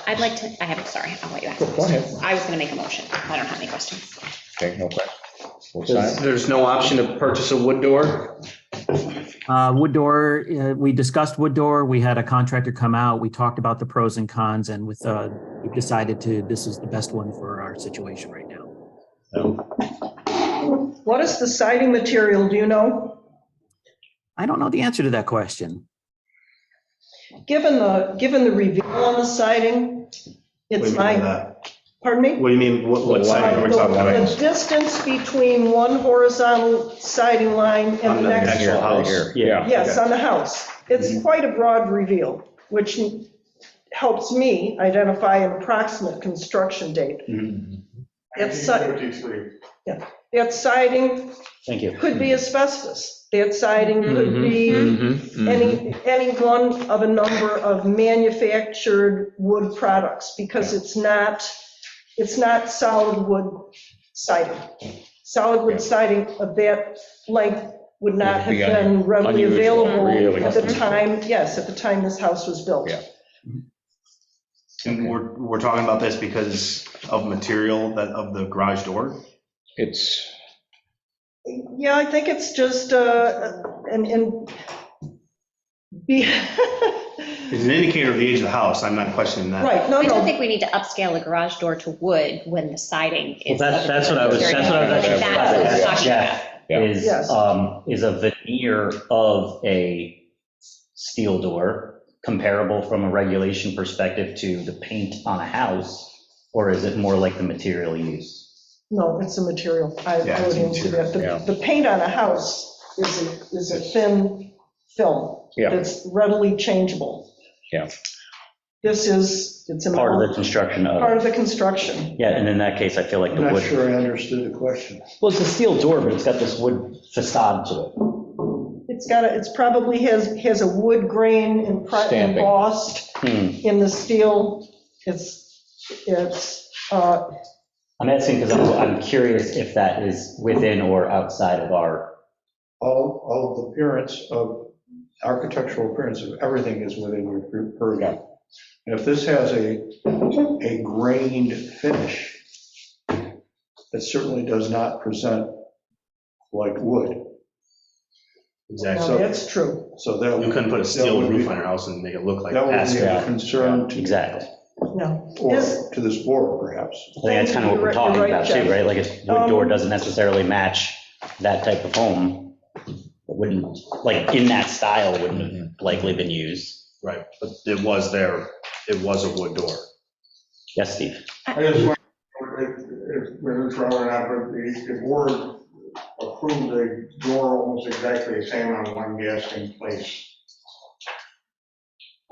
[SPEAKER 7] I'd like to, sorry, I'll let you ask.
[SPEAKER 2] Go ahead.
[SPEAKER 7] I was going to make a motion. I don't have any questions.
[SPEAKER 2] Okay, no question. We'll sign.
[SPEAKER 3] There's no option to purchase a wood door?
[SPEAKER 10] Wood door, we discussed wood door. We had a contractor come out. We talked about the pros and cons, and we've decided this is the best one for our situation right now.
[SPEAKER 5] What is the siding material, do you know?
[SPEAKER 10] I don't know the answer to that question.
[SPEAKER 5] Given the reveal on the siding, it's my, pardon me?
[SPEAKER 3] What do you mean, what side are we talking about?
[SPEAKER 5] The distance between one horizontal siding line and the next
[SPEAKER 3] actual
[SPEAKER 5] one.
[SPEAKER 3] house?
[SPEAKER 2] Yeah.
[SPEAKER 5] Yes, on the house. It's quite a broad reveal, which helps me identify an approximate construction date. That si-
[SPEAKER 8] 1953.
[SPEAKER 5] that siding
[SPEAKER 4] Thank you.
[SPEAKER 5] could be asbestos. That siding could be any one of a number of manufactured wood products, because it's not solid wood siding. Solid wood siding of that length would not have been readily
[SPEAKER 2] unusual,
[SPEAKER 5] available
[SPEAKER 2] really.
[SPEAKER 5] at the time, yes, at the time this house was built.
[SPEAKER 2] Yeah.
[SPEAKER 3] And we're talking about this because of material of the garage door?
[SPEAKER 2] It's,
[SPEAKER 5] Yeah, I think it's just,
[SPEAKER 3] It's an indicator of the age of the house, I'm not questioning that.
[SPEAKER 5] right, no,
[SPEAKER 7] I don't
[SPEAKER 5] no,
[SPEAKER 7] think we need to upscale a garage door to wood when the siding is.
[SPEAKER 4] Well, that's what I was actually
[SPEAKER 7] That's what I'm talking about.
[SPEAKER 2] Yeah.
[SPEAKER 5] Yes.
[SPEAKER 4] Is a veneer of a steel door comparable from a regulation perspective to the paint on a house, or is it more like the material used?
[SPEAKER 5] no, it's a material. I
[SPEAKER 3] Yeah,
[SPEAKER 5] would
[SPEAKER 3] it's a
[SPEAKER 5] answer that.
[SPEAKER 2] yeah.
[SPEAKER 5] The paint on a house is a thin film
[SPEAKER 2] Yeah.
[SPEAKER 5] that's readily changeable.
[SPEAKER 2] Yeah.
[SPEAKER 5] It's a
[SPEAKER 4] Part of the
[SPEAKER 5] metal,
[SPEAKER 4] construction of,
[SPEAKER 5] part of the construction.
[SPEAKER 4] yeah, and in that case, I feel like the
[SPEAKER 8] I'm not
[SPEAKER 4] wood,
[SPEAKER 8] sure I understood the question.
[SPEAKER 4] well, it's a steel door, but it's got this wood facade to it.
[SPEAKER 5] It's probably has a wood grain
[SPEAKER 2] Stamping.
[SPEAKER 5] embossed in the steel.
[SPEAKER 4] I'm asking because I'm curious if that is within or outside of our,
[SPEAKER 8] All the appearance of, architectural appearance of everything is within your purview. And if this has a grained finish, it certainly does not present like wood.
[SPEAKER 3] Exactly.
[SPEAKER 5] Now, that's true.
[SPEAKER 8] So that.
[SPEAKER 3] You couldn't put a
[SPEAKER 8] that
[SPEAKER 3] steel
[SPEAKER 8] would be-
[SPEAKER 3] roof on your house and make it look like
[SPEAKER 8] That would be
[SPEAKER 3] asphalt.
[SPEAKER 8] a concern to,
[SPEAKER 4] exactly.
[SPEAKER 5] No.
[SPEAKER 8] or to this board, perhaps.
[SPEAKER 4] I think that's kind of what we're talking
[SPEAKER 5] You're right,
[SPEAKER 4] about too,
[SPEAKER 5] Jeff.
[SPEAKER 4] right? Like a wood door doesn't necessarily match that type of home. It wouldn't, like, in that style wouldn't have likely been used.
[SPEAKER 3] Right, but it was there, it was a wood door.
[SPEAKER 4] Yes, Steve?
[SPEAKER 8] I just want, if Mr. Trower, the board approved the door almost exactly the same on one Gaskin Place.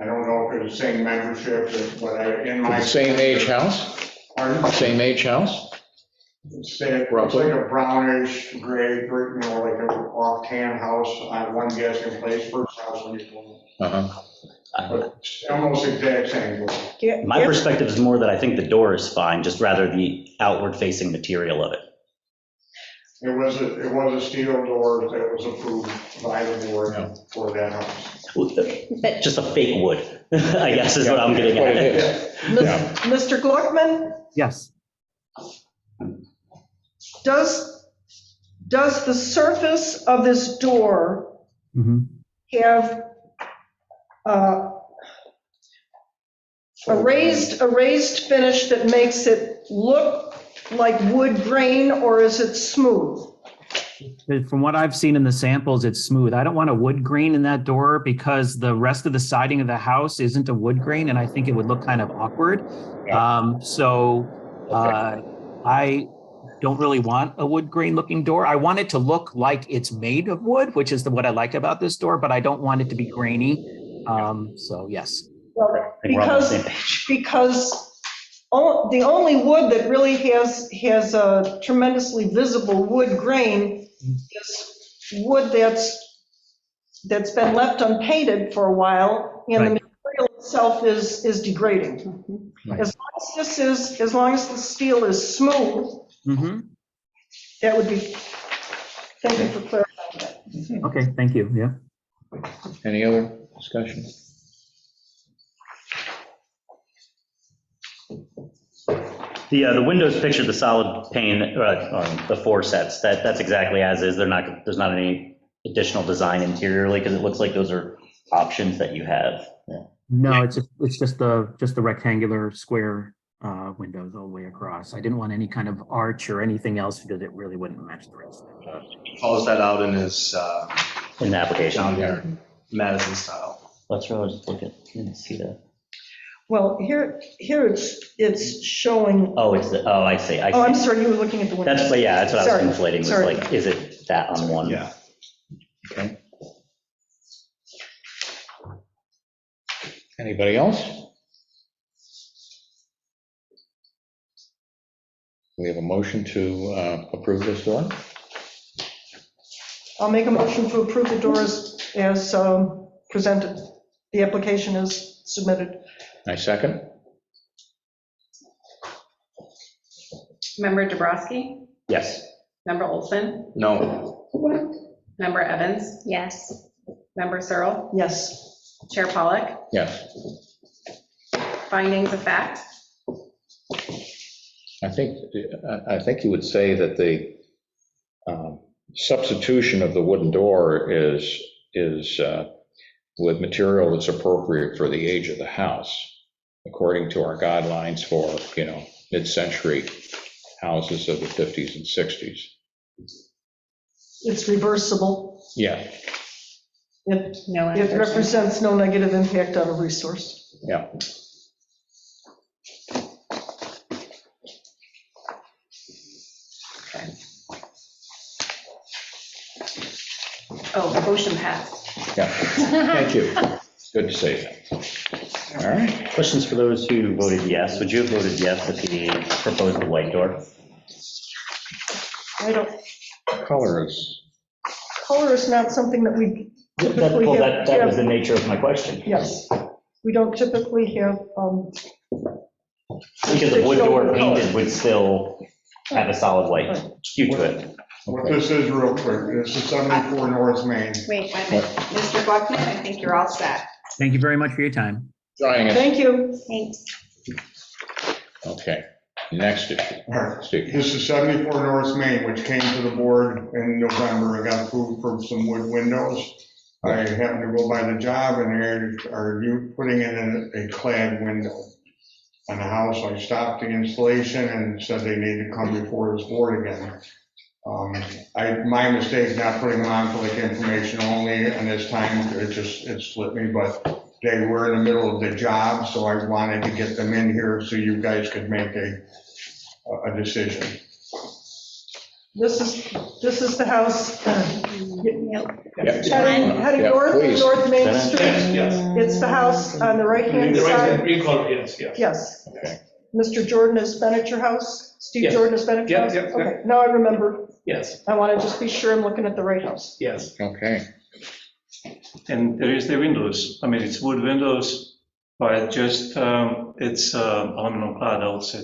[SPEAKER 8] I don't know if it's the same membership, but in my.
[SPEAKER 2] the same age house?
[SPEAKER 8] Pardon?
[SPEAKER 2] Same age house?
[SPEAKER 8] It's like a brownish gray, you know, like an off-tan house on one Gaskin Place, first house when you go in.
[SPEAKER 2] Uh-huh.
[SPEAKER 8] But it's almost exact same.
[SPEAKER 4] My perspective is more that I think the door is fine, just rather the outward facing material of it.
[SPEAKER 8] It was a steel door that was approved by the board for that house.
[SPEAKER 7] But
[SPEAKER 4] Just a fake wood, I guess is what I'm getting
[SPEAKER 2] What it
[SPEAKER 4] at.
[SPEAKER 2] is. Yeah.
[SPEAKER 5] Mr. Gluckman,
[SPEAKER 10] Yes.
[SPEAKER 5] does the surface of this door
[SPEAKER 10] Mhm.
[SPEAKER 5] have a raised finish that makes it look like wood grain, or is it smooth?
[SPEAKER 10] From what I've seen in the samples, it's smooth. I don't want a wood grain in that door because the rest of the siding of the house isn't a wood grain, and I think it would look kind of awkward. I don't really want a wood grain looking door. I want it to look like it's made of wood, which is what I like about this door, but I don't want it to be grainy. So yes.
[SPEAKER 5] Well,
[SPEAKER 4] I think we're on the
[SPEAKER 5] because,
[SPEAKER 4] same page.
[SPEAKER 5] because the only wood that really has a tremendously visible wood grain is wood that's been left unpainted for a while, and the
[SPEAKER 10] Right.
[SPEAKER 5] material itself is degrading.
[SPEAKER 10] Right.
[SPEAKER 5] As long as the steel is smooth,
[SPEAKER 10] Mhm.
[SPEAKER 5] that would be, thank you for clarifying that.
[SPEAKER 10] Okay, thank you. Yeah.
[SPEAKER 2] Any other discussion?
[SPEAKER 4] The windows picture, the solid pane, the four sets, that's exactly as is. There's not any additional design interiorly, because it looks like those are options that you have.
[SPEAKER 10] No, it's just the rectangular square windows all the way across. I didn't want any kind of arch or anything else because it really wouldn't match the rest.
[SPEAKER 3] Calls that out in his
[SPEAKER 4] In the application.
[SPEAKER 3] John Deere Madison style.
[SPEAKER 4] Let's really just look at, and see that.
[SPEAKER 5] Well, here it's showing,
[SPEAKER 4] Oh, I see.
[SPEAKER 5] oh, I'm sorry, you were looking at the window.
[SPEAKER 4] That's what I was
[SPEAKER 5] Sorry,
[SPEAKER 4] conflating, was
[SPEAKER 5] sorry.
[SPEAKER 4] like, is it that on one?
[SPEAKER 3] Yeah.
[SPEAKER 2] Okay. Anybody else? We have a motion to approve this door.
[SPEAKER 5] I'll make a motion to approve the doors as presented. The application is submitted.
[SPEAKER 2] I second.
[SPEAKER 9] Member Dubrasky?
[SPEAKER 4] Yes.
[SPEAKER 9] Member Olson?
[SPEAKER 3] No.
[SPEAKER 9] Member Evans?
[SPEAKER 7] yes.
[SPEAKER 9] Member Searle?
[SPEAKER 5] Yes.
[SPEAKER 9] Chair Pollak?
[SPEAKER 2] Yes.
[SPEAKER 9] Findings of fact?
[SPEAKER 2] I think you would say that the substitution of the wooden door is with material that's appropriate for the age of the house, according to our guidelines for, mid-century houses of the 50s and 60s.
[SPEAKER 5] It's reversible.
[SPEAKER 2] Yeah,
[SPEAKER 5] It
[SPEAKER 9] No.
[SPEAKER 5] it represents no negative impact on a resource.
[SPEAKER 2] yeah.
[SPEAKER 9] Oh, motion passed.
[SPEAKER 2] Yeah, thank you. Good to say that. All right,
[SPEAKER 4] Questions for those who voted yes? Would you have voted yes if he proposed the white door?
[SPEAKER 5] I don't,
[SPEAKER 2] color is,
[SPEAKER 5] color is not something that we typically
[SPEAKER 4] Well,
[SPEAKER 5] have.
[SPEAKER 4] that was the nature of my question.
[SPEAKER 5] Yes, we don't typically have,
[SPEAKER 4] Because a wood door painted would still have a solid white hue to it.
[SPEAKER 8] What this is real quick, this is 74 North Main.
[SPEAKER 7] Wait,
[SPEAKER 9] Wait a minute. Mr. Gluckman, I think you're all set.
[SPEAKER 10] Thank you very much for your time.
[SPEAKER 2] joining us.
[SPEAKER 5] thank you.
[SPEAKER 7] thanks.
[SPEAKER 2] Okay, next issue.
[SPEAKER 8] All right.
[SPEAKER 2] Steve.
[SPEAKER 8] This is 74 North Main, which came to the board in November. I got approved for some wood windows. I happened to go by the job, and they are you putting in a clad window on the house. I stopped the installation and said they need to come before this board again. My mistake not putting them on for like information only, and this time it slipped me, but they were in the middle of the job, so I wanted to get them in here so you guys could make a decision.
[SPEAKER 5] This is the house
[SPEAKER 2] Yep.
[SPEAKER 5] heading
[SPEAKER 2] Yeah,
[SPEAKER 5] north,
[SPEAKER 2] please.
[SPEAKER 5] North Main
[SPEAKER 4] Yes,
[SPEAKER 5] Street.
[SPEAKER 11] yes.
[SPEAKER 5] It's the house on the right-hand side.
[SPEAKER 11] Green color, yes, yes.
[SPEAKER 5] Yes.
[SPEAKER 2] Okay.
[SPEAKER 5] Mr. Jordan has been at your house? Steve
[SPEAKER 11] Yes.
[SPEAKER 5] Jordan has been at your
[SPEAKER 11] Yep,
[SPEAKER 5] house?
[SPEAKER 11] yep, yep.
[SPEAKER 5] Okay, now I remember.
[SPEAKER 11] Yes,
[SPEAKER 5] I want to just be sure I'm looking at the right house.
[SPEAKER 11] yes.
[SPEAKER 2] Okay,
[SPEAKER 1] And there is the windows. I mean, it's wood windows, but just, it's aluminum clad also.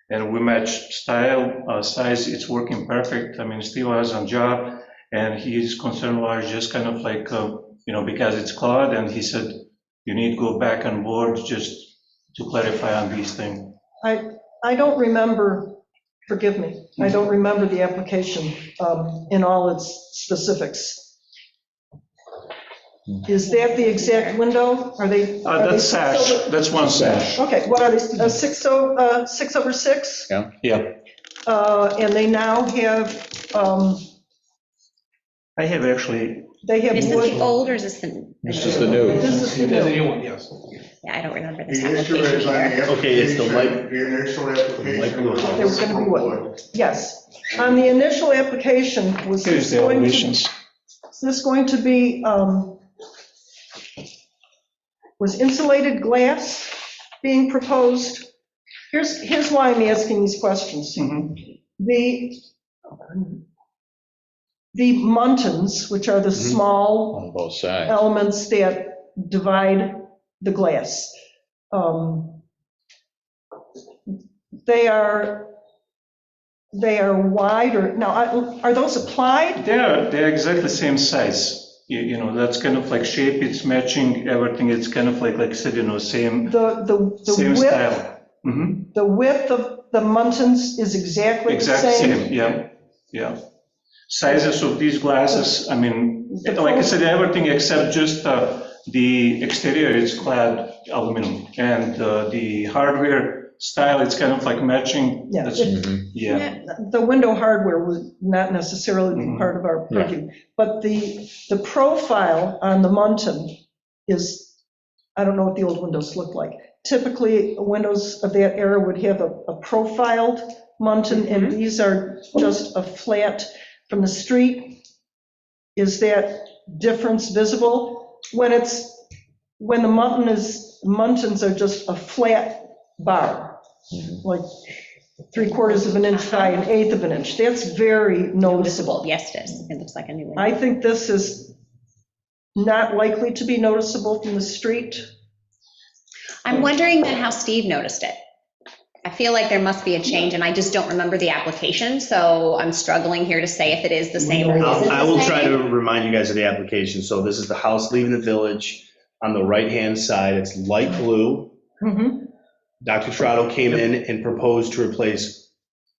[SPEAKER 11] and we match style, size, it's working perfect. I mean, Steve has a job, and his concern was just kind of like, because it's cloud, and he said, you need to go back on board just to clarify on these things.
[SPEAKER 5] I don't remember, forgive me, I don't remember the application in all its specifics. Is that the exact window? Are they?
[SPEAKER 11] That's sash, that's one sash.
[SPEAKER 5] Okay, what are they, 6/6?
[SPEAKER 11] Yeah,
[SPEAKER 5] And they now have,
[SPEAKER 11] I have actually,
[SPEAKER 5] they have
[SPEAKER 7] Is this the
[SPEAKER 5] wood.
[SPEAKER 7] old or is this the?
[SPEAKER 2] This is the new.
[SPEAKER 5] This is the new.
[SPEAKER 8] one, yes.
[SPEAKER 7] Yeah, I don't remember
[SPEAKER 8] The
[SPEAKER 7] this
[SPEAKER 8] issue is
[SPEAKER 7] application
[SPEAKER 8] on
[SPEAKER 7] either.
[SPEAKER 8] the
[SPEAKER 3] Okay, it's the light-
[SPEAKER 8] application, the initial application.
[SPEAKER 3] blue.
[SPEAKER 5] There was gonna be wood. Yes. On the initial application, was
[SPEAKER 11] here's
[SPEAKER 5] this
[SPEAKER 11] the
[SPEAKER 5] going to,
[SPEAKER 11] elevations.
[SPEAKER 5] is this going to be, was insulated glass being proposed? Here's why I'm asking these questions.
[SPEAKER 11] Mhm.
[SPEAKER 5] The muntins, which are the small
[SPEAKER 2] On both sides.
[SPEAKER 5] elements that divide the glass, they are wide, or, now, are those applied?
[SPEAKER 11] They're exactly same size. That's kind of like shape, it's matching everything, it's kind of like I said, same
[SPEAKER 5] The width,
[SPEAKER 11] style. Mhm.
[SPEAKER 5] the width of the muntins is exactly the
[SPEAKER 11] Exact
[SPEAKER 5] same?
[SPEAKER 11] same, yeah. Sizes of these glasses, I mean,
[SPEAKER 5] The
[SPEAKER 11] like I said, everything except just the exterior is clad aluminum, and the hardware style, it's kind of like matching.
[SPEAKER 5] Yeah.
[SPEAKER 11] That's-
[SPEAKER 2] Mhm.
[SPEAKER 11] Yeah,
[SPEAKER 5] The window hardware would not necessarily be
[SPEAKER 11] Mhm.
[SPEAKER 5] part of our purview, but the profile on the muntin is, I don't know what the old windows look like. Typically, windows of that era would have a profiled muntin, and these are just a flat from the street. Is that difference visible? When the muntins are just a flat bar, like 3/4 of an inch by 1/8 of an inch, that's very noticeable.
[SPEAKER 7] Yes, it is. It looks like a new one.
[SPEAKER 5] I think this is not likely to be noticeable from the street.
[SPEAKER 7] I'm wondering then how Steve noticed it. I feel like there must be a change, and I just don't remember the application, so I'm struggling here to say if it is the same or isn't
[SPEAKER 3] I will
[SPEAKER 7] the
[SPEAKER 3] try to
[SPEAKER 7] same.
[SPEAKER 3] remind you guys of the application. So this is the house leaving the village. On the right-hand side, it's light blue.
[SPEAKER 5] Mhm.
[SPEAKER 3] Dr. Trotto came in and proposed to replace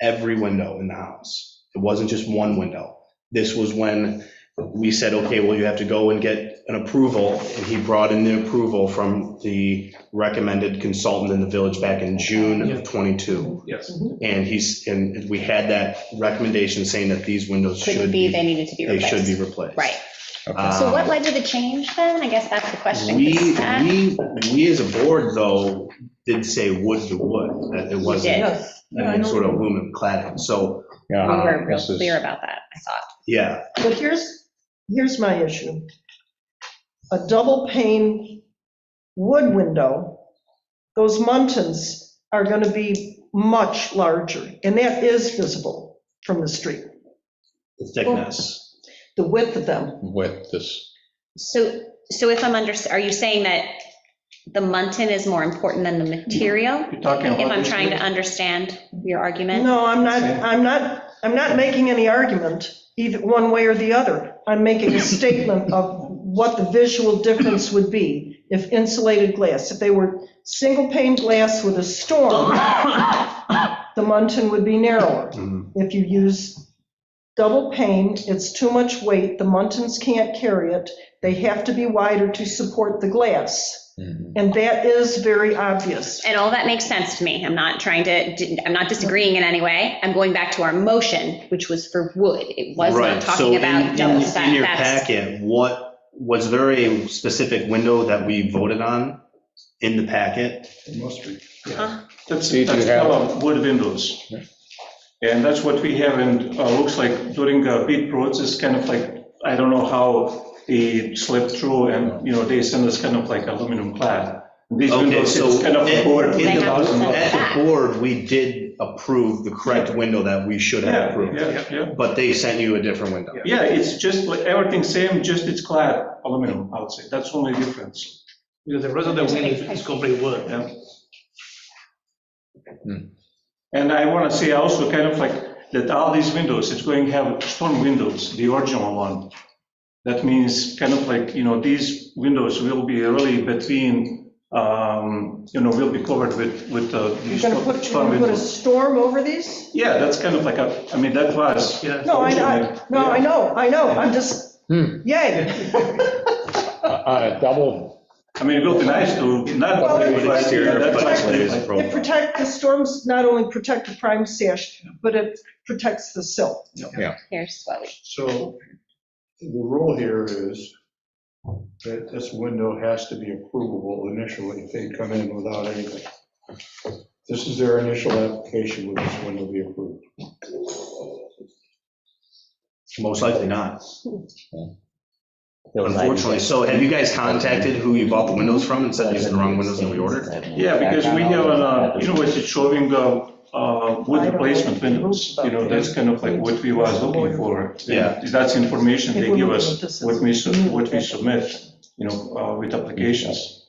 [SPEAKER 3] every window in the house. It wasn't just one window. This was when we said, okay, well, you have to go and get an approval, and he brought in the approval from the recommended consultant in the village back in June of '22.
[SPEAKER 11] yes.
[SPEAKER 3] And we had that recommendation saying that these windows
[SPEAKER 7] Couldn't
[SPEAKER 3] should
[SPEAKER 7] be,
[SPEAKER 3] be,
[SPEAKER 7] they needed to be
[SPEAKER 3] they
[SPEAKER 7] replaced.
[SPEAKER 3] should be replaced.
[SPEAKER 7] Right.
[SPEAKER 3] Um,
[SPEAKER 7] So what led to the change then? I guess that's the question.
[SPEAKER 3] We,
[SPEAKER 7] 'cause that-
[SPEAKER 3] we as a board, though, did say wood to wood, that it wasn't
[SPEAKER 7] did.
[SPEAKER 5] Yes. Yeah, I
[SPEAKER 3] any
[SPEAKER 5] know.
[SPEAKER 3] sort of aluminum cladding. So,
[SPEAKER 7] We
[SPEAKER 2] Yeah,
[SPEAKER 7] were real
[SPEAKER 2] this is-
[SPEAKER 7] clear about that, I thought.
[SPEAKER 3] yeah,
[SPEAKER 5] But here's my issue. A double pane wood window, those muntins are going to be much larger, and that is visible from the street,
[SPEAKER 3] the thickness.
[SPEAKER 5] the width of them.
[SPEAKER 2] With this,
[SPEAKER 7] So if I'm are you saying that the muntin is more important than the material?
[SPEAKER 11] You're talking
[SPEAKER 7] If
[SPEAKER 11] about
[SPEAKER 7] I'm
[SPEAKER 11] this
[SPEAKER 7] trying to
[SPEAKER 11] here?
[SPEAKER 7] understand your argument?
[SPEAKER 5] No, I'm not making any argument, either one way or the other. I'm making a statement of what the visual difference would be if insulated glass, if they were single pane glass with a storm, the muntin would be narrower.
[SPEAKER 3] Mhm.
[SPEAKER 5] If you use double pane, it's too much weight, the muntins can't carry it, they have to be wider to support the glass. And that is very obvious.
[SPEAKER 7] And all that makes sense to me. I'm not disagreeing in any way. I'm going back to our motion, which was for wood. It was not
[SPEAKER 3] Right, so
[SPEAKER 7] talking about double.
[SPEAKER 3] in your packet, was there a specific window that we voted on in the packet?
[SPEAKER 11] Must be.
[SPEAKER 7] Huh?
[SPEAKER 11] That's
[SPEAKER 2] Did you have-
[SPEAKER 11] color wood windows. And that's what we have, and looks like during a bid process, kind of like, I don't know how they slipped through, and, they send us kind of like aluminum clad. These
[SPEAKER 3] Okay,
[SPEAKER 11] windows,
[SPEAKER 3] so
[SPEAKER 11] it's kind of
[SPEAKER 3] at
[SPEAKER 11] over
[SPEAKER 7] They have to
[SPEAKER 11] $2,000.
[SPEAKER 3] at the board, we did approve the correct window that we should have
[SPEAKER 11] Yeah,
[SPEAKER 3] approved.
[SPEAKER 11] yeah.
[SPEAKER 3] But they sent you a different window.
[SPEAKER 11] Yeah, it's just like everything same, just it's clad aluminum, I would say. That's the only difference.
[SPEAKER 12] Because the rest of the window is complete wood.
[SPEAKER 11] Yeah. And I want to say also kind of like that all these windows, it's going to have storm windows, the original one. That means kind of like, these windows will be really between, will be covered with
[SPEAKER 5] You're
[SPEAKER 11] these
[SPEAKER 5] gonna put
[SPEAKER 11] storm
[SPEAKER 5] a
[SPEAKER 11] windows.
[SPEAKER 5] storm over these?
[SPEAKER 11] Yeah, that's kind of like that was.
[SPEAKER 5] No, I know, I'm just, yay.
[SPEAKER 2] Double,
[SPEAKER 11] I mean, it will be nice to not.
[SPEAKER 5] Well,
[SPEAKER 11] but
[SPEAKER 3] exterior,
[SPEAKER 11] that's
[SPEAKER 3] but
[SPEAKER 11] like-
[SPEAKER 3] it is a problem.
[SPEAKER 5] It protects, the storms not only protect the prime sash, but it protects the sill.
[SPEAKER 7] Here's what we,
[SPEAKER 12] So the rule here is that this window has to be approvable initially if they come in without anything. This is their initial application, will this window be approved?
[SPEAKER 3] Most likely not. Unfortunately. So have you guys contacted who you bought the windows from and said these are the wrong windows that we ordered?
[SPEAKER 11] Yeah, because we have an invoice that's showing wood replacement windows. That's kind of like what we was looking for.
[SPEAKER 3] Yeah.
[SPEAKER 11] That's information they give us, what we submit, with applications.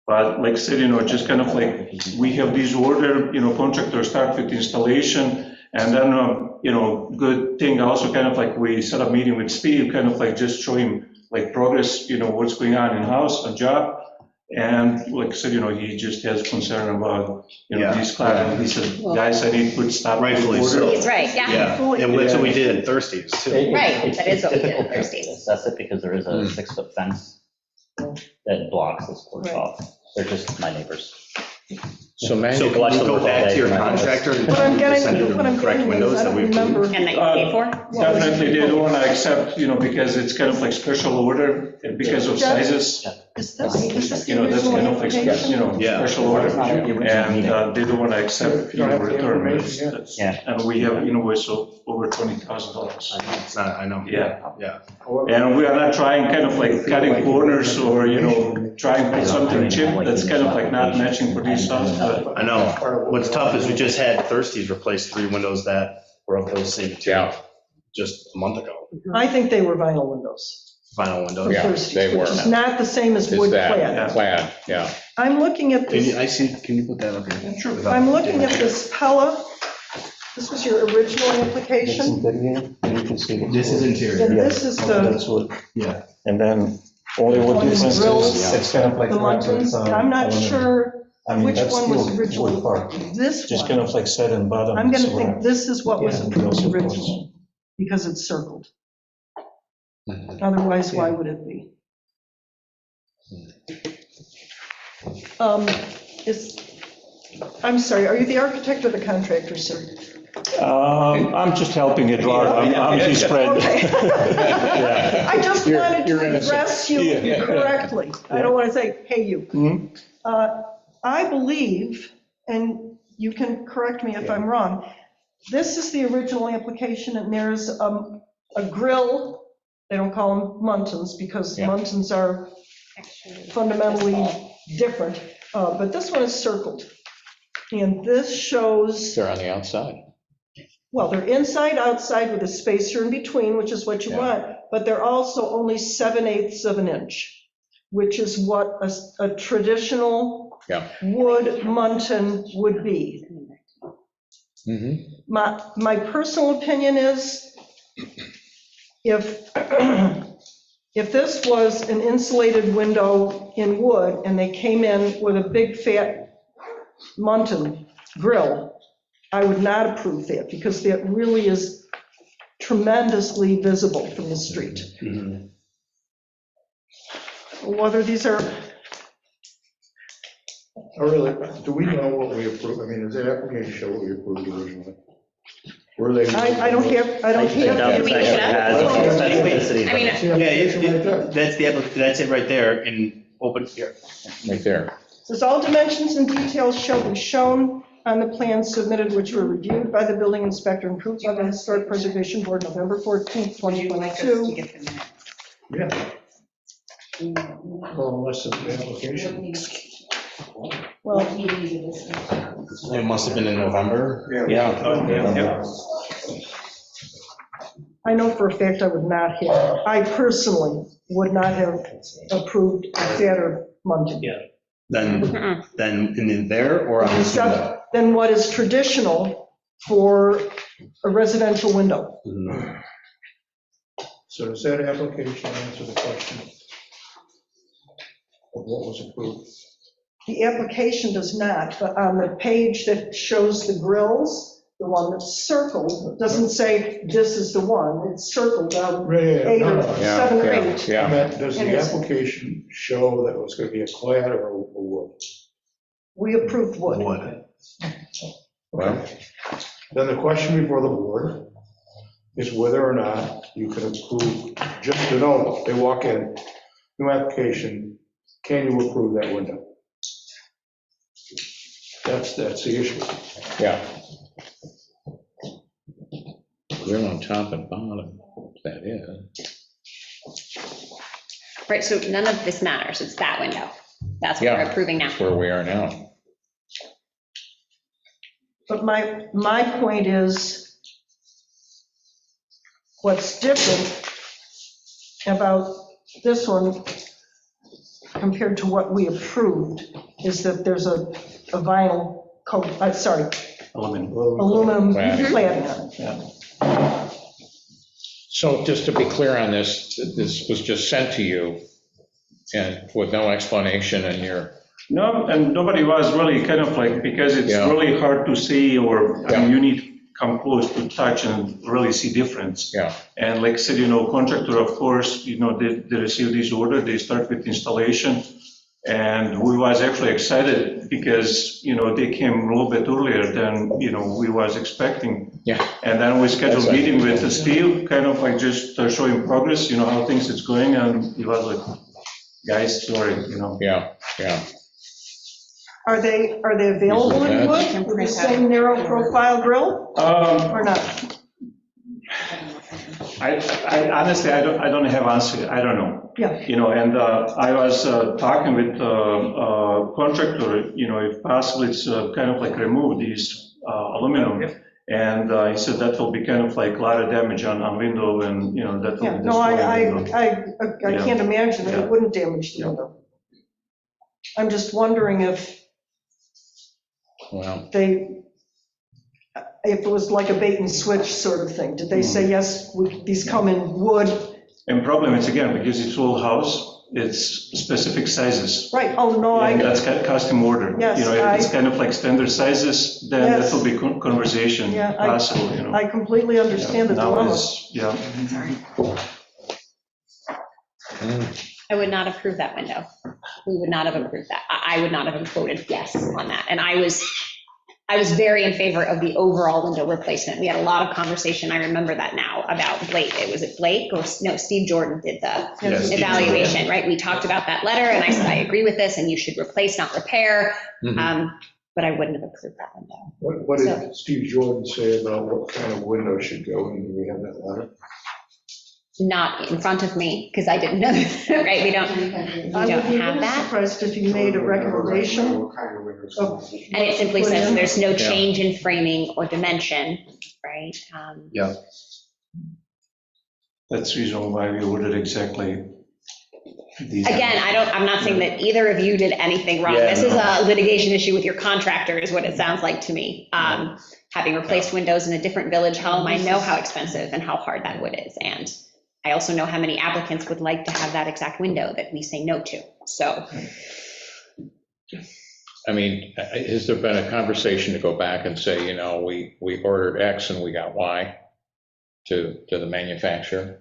[SPEAKER 11] But like I said, just kind of like, we have these order, contractors start with installation, and then, good thing also kind of like we set up meeting with Steve, kind of like just show him like progress, what's going on in-house, on job. And like I said, he just has concern about, these clad, and he said, guys, I need to put stop.
[SPEAKER 3] Rightfully so.
[SPEAKER 7] he's right, yeah.
[SPEAKER 3] Yeah, and that's what we did at Thirsties too.
[SPEAKER 7] Right, that is what we did at
[SPEAKER 4] It's difficult
[SPEAKER 7] Thursdays.
[SPEAKER 4] to assess it because there is a 6-foot fence that blocks this porch off. They're just my neighbors.
[SPEAKER 2] so
[SPEAKER 3] So
[SPEAKER 2] manual,
[SPEAKER 3] can you go back to your contractor and
[SPEAKER 5] What I'm
[SPEAKER 3] send
[SPEAKER 5] getting,
[SPEAKER 3] them
[SPEAKER 5] what I'm
[SPEAKER 3] the correct
[SPEAKER 5] getting is,
[SPEAKER 3] windows
[SPEAKER 5] I
[SPEAKER 3] that
[SPEAKER 5] don't
[SPEAKER 3] we
[SPEAKER 5] remember.
[SPEAKER 3] approved?
[SPEAKER 7] And that you paid for?
[SPEAKER 11] Definitely, they don't want to accept, because it's kind of like special order, and because of sizes,
[SPEAKER 5] Is this the
[SPEAKER 11] that's
[SPEAKER 5] original
[SPEAKER 11] kind of like,
[SPEAKER 5] application?
[SPEAKER 3] Yeah.
[SPEAKER 11] special order. And they don't want to
[SPEAKER 12] If
[SPEAKER 11] accept,
[SPEAKER 12] you don't have the
[SPEAKER 11] return.
[SPEAKER 12] information,
[SPEAKER 11] That's-
[SPEAKER 4] Yeah.
[SPEAKER 11] And we have invoice of over $20,000.
[SPEAKER 3] It's not, I know.
[SPEAKER 11] Yeah.
[SPEAKER 3] Yeah.
[SPEAKER 11] And we are not trying kind of like cutting corners or, trying to put something cheap that's kind of like not matching for these stuff, but
[SPEAKER 3] I know. What's tough is we just had Thirsties replace 3 windows that were of those same material just a month ago.
[SPEAKER 5] I think they were vinyl windows.
[SPEAKER 3] Vinyl windows.
[SPEAKER 2] Yeah,
[SPEAKER 5] Thirsties,
[SPEAKER 2] they
[SPEAKER 5] which
[SPEAKER 2] were.
[SPEAKER 5] is not the same as
[SPEAKER 2] is
[SPEAKER 5] wood
[SPEAKER 2] that
[SPEAKER 5] clad.
[SPEAKER 2] clad, yeah.
[SPEAKER 5] I'm looking at
[SPEAKER 3] Can you,
[SPEAKER 5] this,
[SPEAKER 3] can you put that up here? Sure.
[SPEAKER 5] I'm looking at this Pella. This was your original application,
[SPEAKER 3] This is interior.
[SPEAKER 5] and this is the,
[SPEAKER 1] what,
[SPEAKER 3] Yeah.
[SPEAKER 1] and then only what
[SPEAKER 5] One is
[SPEAKER 1] difference
[SPEAKER 5] grills,
[SPEAKER 1] is, it's kind of like.
[SPEAKER 5] the Muntins. I'm not sure which one was originally, this
[SPEAKER 1] Just kind
[SPEAKER 5] one.
[SPEAKER 1] of like set in bottom.
[SPEAKER 5] I'm gonna
[SPEAKER 1] so
[SPEAKER 5] think this is what was
[SPEAKER 1] Yeah,
[SPEAKER 5] approved
[SPEAKER 1] grills, of course.
[SPEAKER 5] originally, because it's circled. Otherwise, why would it be? I'm sorry, are you the architect or the contractor, sir?
[SPEAKER 1] I'm just helping Eduard, I'm his friend.
[SPEAKER 5] Okay.
[SPEAKER 1] Yeah.
[SPEAKER 5] I just
[SPEAKER 2] You're-
[SPEAKER 5] wanted
[SPEAKER 2] you're
[SPEAKER 5] to
[SPEAKER 2] innocent.
[SPEAKER 5] address you
[SPEAKER 1] Yeah.
[SPEAKER 5] correctly. I don't want to say, hey, you.
[SPEAKER 1] Mhm.
[SPEAKER 5] I believe, and you can correct me if I'm wrong, this is the original application, and there's a grill. They don't call them muntins because
[SPEAKER 2] Yeah.
[SPEAKER 5] muntins are fundamentally different, but this one is circled. And this shows,
[SPEAKER 2] They're on the outside.
[SPEAKER 5] well, they're inside, outside with a spacer in between, which is what you
[SPEAKER 2] Yeah.
[SPEAKER 5] want, but they're also only 7/8 of an inch, which is what a traditional
[SPEAKER 2] Yeah.
[SPEAKER 5] wood muntin would be.
[SPEAKER 2] Mhm.
[SPEAKER 5] My personal opinion is, if this was an insulated window in wood and they came in with a big fat muntin grill, I would not approve that, because that really is tremendously visible from the street.
[SPEAKER 3] Mhm.
[SPEAKER 5] Whether these are,
[SPEAKER 12] Really, do we know what we approved? I mean, does that application show what we approved originally? Were they?
[SPEAKER 5] I don't have, I don't
[SPEAKER 4] I doubt
[SPEAKER 5] have.
[SPEAKER 4] it's actually has specificity.
[SPEAKER 9] I mean,
[SPEAKER 3] Yeah, that's it right there in open here.
[SPEAKER 2] Right there.
[SPEAKER 5] Says all dimensions and details shall be shown on the plans submitted, which were reviewed by the building inspector and approved by the Historic Preservation Board November 14th,
[SPEAKER 9] would you like us to
[SPEAKER 5] 2022.
[SPEAKER 9] get the minutes?
[SPEAKER 12] Yeah. Well, unless it's the application.
[SPEAKER 5] Well,
[SPEAKER 3] It must have been in November.
[SPEAKER 12] Yeah.
[SPEAKER 5] I know for a fact I would not have, I personally would not have approved a fatter muntin.
[SPEAKER 3] Then in there or on the.
[SPEAKER 5] than what is traditional for a residential window.
[SPEAKER 12] So does that application answer the question of what was approved?
[SPEAKER 5] The application does not, but on the page that shows the grills, the one that's circled, it doesn't say this is the one, it's circled down eight or
[SPEAKER 2] Yeah,
[SPEAKER 5] 7 or
[SPEAKER 2] yeah,
[SPEAKER 5] 8.
[SPEAKER 2] yeah.
[SPEAKER 12] I meant, does the application show that it was going to be a clad or a wood?
[SPEAKER 5] We approved wood.
[SPEAKER 2] Well,
[SPEAKER 12] Then the question before the board is whether or not you can approve, just to know, they walk in, new application, can you approve that window? That's the issue.
[SPEAKER 2] yeah. Grill on top and bottom, that is.
[SPEAKER 7] Right, so none of this matters, it's that window. That's what
[SPEAKER 2] Yeah.
[SPEAKER 7] we're approving now.
[SPEAKER 2] That's where we are now.
[SPEAKER 5] But my point is, what's different about this one compared to what we approved is that there's a vinyl coat, aluminum
[SPEAKER 2] Cladding.
[SPEAKER 5] cladding on it.
[SPEAKER 2] So just to be clear on this, this was just sent to you and with no explanation and you're,
[SPEAKER 11] No, and nobody was really kind of like, because it's
[SPEAKER 2] Yeah.
[SPEAKER 11] really hard to see, or, I
[SPEAKER 2] Yeah.
[SPEAKER 11] mean, you need to come close to touch and really see difference.
[SPEAKER 2] yeah,
[SPEAKER 11] And like I said, contractor, of course, they receive this order, they start with installation. And we was actually excited because, they came a little bit earlier than, we was expecting.
[SPEAKER 2] yeah.
[SPEAKER 11] And then we scheduled
[SPEAKER 2] That's right.
[SPEAKER 11] meeting with Steve, kind of like just showing progress, how things is going, and he was like, guys, sorry,
[SPEAKER 2] Yeah, yeah.
[SPEAKER 5] Are they available in wood with the same narrow profile grill or not?
[SPEAKER 11] I honestly, I don't have answer, I don't know.
[SPEAKER 5] Yeah.
[SPEAKER 11] And I was talking with contractor, if possible, it's kind of like remove these aluminum. And he said that will be kind of like a lot of damage on window, and, that will
[SPEAKER 5] Yeah,
[SPEAKER 11] be
[SPEAKER 5] no, I
[SPEAKER 11] destroyed.
[SPEAKER 5] can't imagine that
[SPEAKER 11] Yeah.
[SPEAKER 5] it wouldn't damage the window. I'm just wondering if
[SPEAKER 2] Well,
[SPEAKER 5] if it was like a bait and switch sort of thing. Did they say, yes, these come in wood?
[SPEAKER 11] And problem is, again, because it's old house, it's specific sizes.
[SPEAKER 5] Right, oh, no,
[SPEAKER 11] And that's custom order.
[SPEAKER 5] Yes,
[SPEAKER 11] If it's kind of like standard sizes, then that
[SPEAKER 5] Yes.
[SPEAKER 11] will be conversation
[SPEAKER 5] Yeah,
[SPEAKER 11] possible,
[SPEAKER 5] I completely understand the
[SPEAKER 11] Now
[SPEAKER 5] dilemma.
[SPEAKER 11] is, yeah.
[SPEAKER 7] I would not approve that window. We would not have approved that. I would not have voted yes on that. And I was very in favor of the overall window replacement. We had a lot of conversation, I remember that now, about Blake. Was it Blake or, no, Steve Jordan did the
[SPEAKER 11] Yes, Steve
[SPEAKER 7] evaluation, right? We talked about that letter, and I said, I agree with this, and you should replace, not repair. But I wouldn't have approved that window.
[SPEAKER 12] What did Steve Jordan say about what kind of window should go in? Do we have that letter?
[SPEAKER 7] Not in front of me, because I didn't know that, right? We don't
[SPEAKER 5] I would be
[SPEAKER 7] have
[SPEAKER 5] really
[SPEAKER 7] that.
[SPEAKER 5] surprised if you made a recommendation.
[SPEAKER 8] What kind of windows?
[SPEAKER 5] Oh.
[SPEAKER 7] And it simply says there's no
[SPEAKER 2] Yeah.
[SPEAKER 7] change in framing or dimension, right?
[SPEAKER 11] That's the reason why we ordered exactly these.
[SPEAKER 7] Again, I'm not saying that either of you did anything wrong.
[SPEAKER 3] Yeah,
[SPEAKER 7] This is
[SPEAKER 3] no.
[SPEAKER 7] a litigation issue with your contractor, is what it sounds like to me. Having replaced windows in a different village home, I know how expensive and how hard that wood is. And I also know how many applicants would like to have that exact window that we say no to. So,
[SPEAKER 2] I mean, has there been a conversation to go back and say, we ordered X and we got Y to the manufacturer?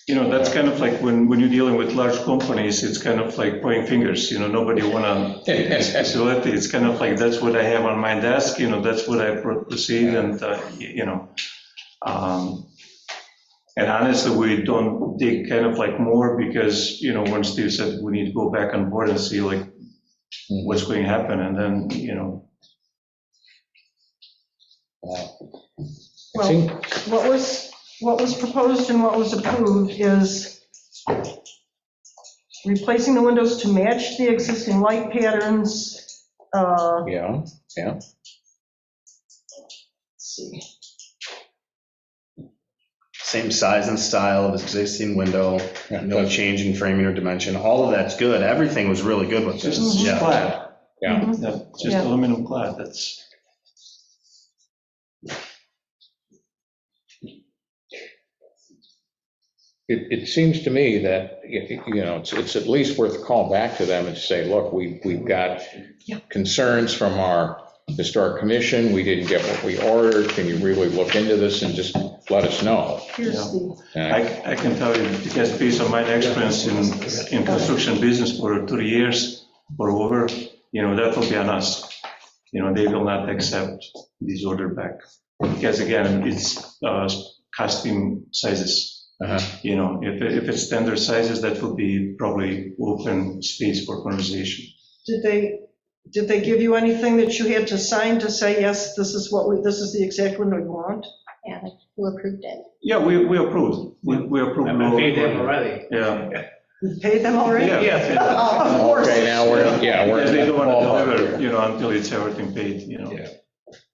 [SPEAKER 11] That's kind of like when you're dealing with large companies, it's kind of like pointing fingers, nobody want to facility. It's kind of like, that's what I have on my desk, that's what I proceed, and, and honestly, we don't dig kind of like more because, when Steve said we need to go back on board and see like what's going to happen, and then,
[SPEAKER 5] Well, what was proposed and what was approved is replacing the windows to match the existing light patterns.
[SPEAKER 2] Yeah.
[SPEAKER 5] Let's see.
[SPEAKER 3] Same size and style of existing window, no change in framing or dimension, all of that's good, everything was really good with
[SPEAKER 11] just
[SPEAKER 3] this. Yeah.
[SPEAKER 11] flat.
[SPEAKER 2] Yeah.
[SPEAKER 5] Mhm.
[SPEAKER 11] Yeah, just
[SPEAKER 5] Yeah.
[SPEAKER 11] aluminum clad, that's.
[SPEAKER 2] It seems to me that, it's at least worth a call back to them and say, look, we've got concerns from our historic commission, we didn't get what we ordered, can you really look into this and just let us know?
[SPEAKER 5] Here's the,
[SPEAKER 11] I can tell you, because based on my experience in construction business for 30 years or over, that will be on us. They will not accept this order back. Because again, it's custom sizes.
[SPEAKER 2] Uh-huh.
[SPEAKER 11] If it's standard sizes, that would be probably open space for conversation.
[SPEAKER 5] did they give you anything that you had to sign to say, yes, this is the exact window you want?
[SPEAKER 7] Yeah, like who approved it?
[SPEAKER 11] Yeah, we approved. We approved.
[SPEAKER 13] I paid them already.
[SPEAKER 11] Yeah.
[SPEAKER 5] You paid them already?
[SPEAKER 11] Yeah.
[SPEAKER 5] Of course.
[SPEAKER 2] Okay, now we're
[SPEAKER 11] They don't want to
[SPEAKER 2] ballpark.
[SPEAKER 11] deliver, until it's everything paid,
[SPEAKER 2] Yeah.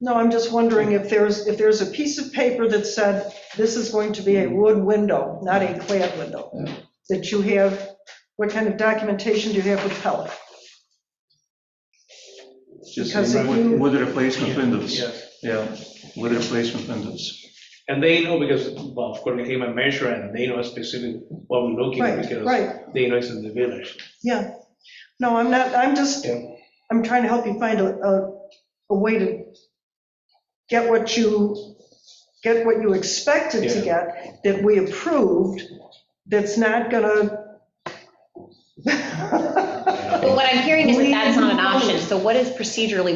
[SPEAKER 5] No, I'm just wondering if there's a piece of paper that said, this is going to be a wood window, not a clad window, that you have, what kind of documentation do you have with Pella?
[SPEAKER 11] Just
[SPEAKER 5] Because if you-
[SPEAKER 11] wood replacement windows.
[SPEAKER 13] Yes.
[SPEAKER 11] Yeah, wood replacement windows.
[SPEAKER 13] And they know because, well, of course, they came and measure and they know specifically what we're looking at
[SPEAKER 5] Right,
[SPEAKER 13] because
[SPEAKER 5] right,
[SPEAKER 13] they know it's in the village.
[SPEAKER 5] yeah. No, I'm not, I'm just,
[SPEAKER 13] Yeah.
[SPEAKER 5] I'm trying to help you find a way to get what you expected to get, that we approved, that's not gonna.
[SPEAKER 7] But what I'm hearing is that that's not an option, so what is procedurally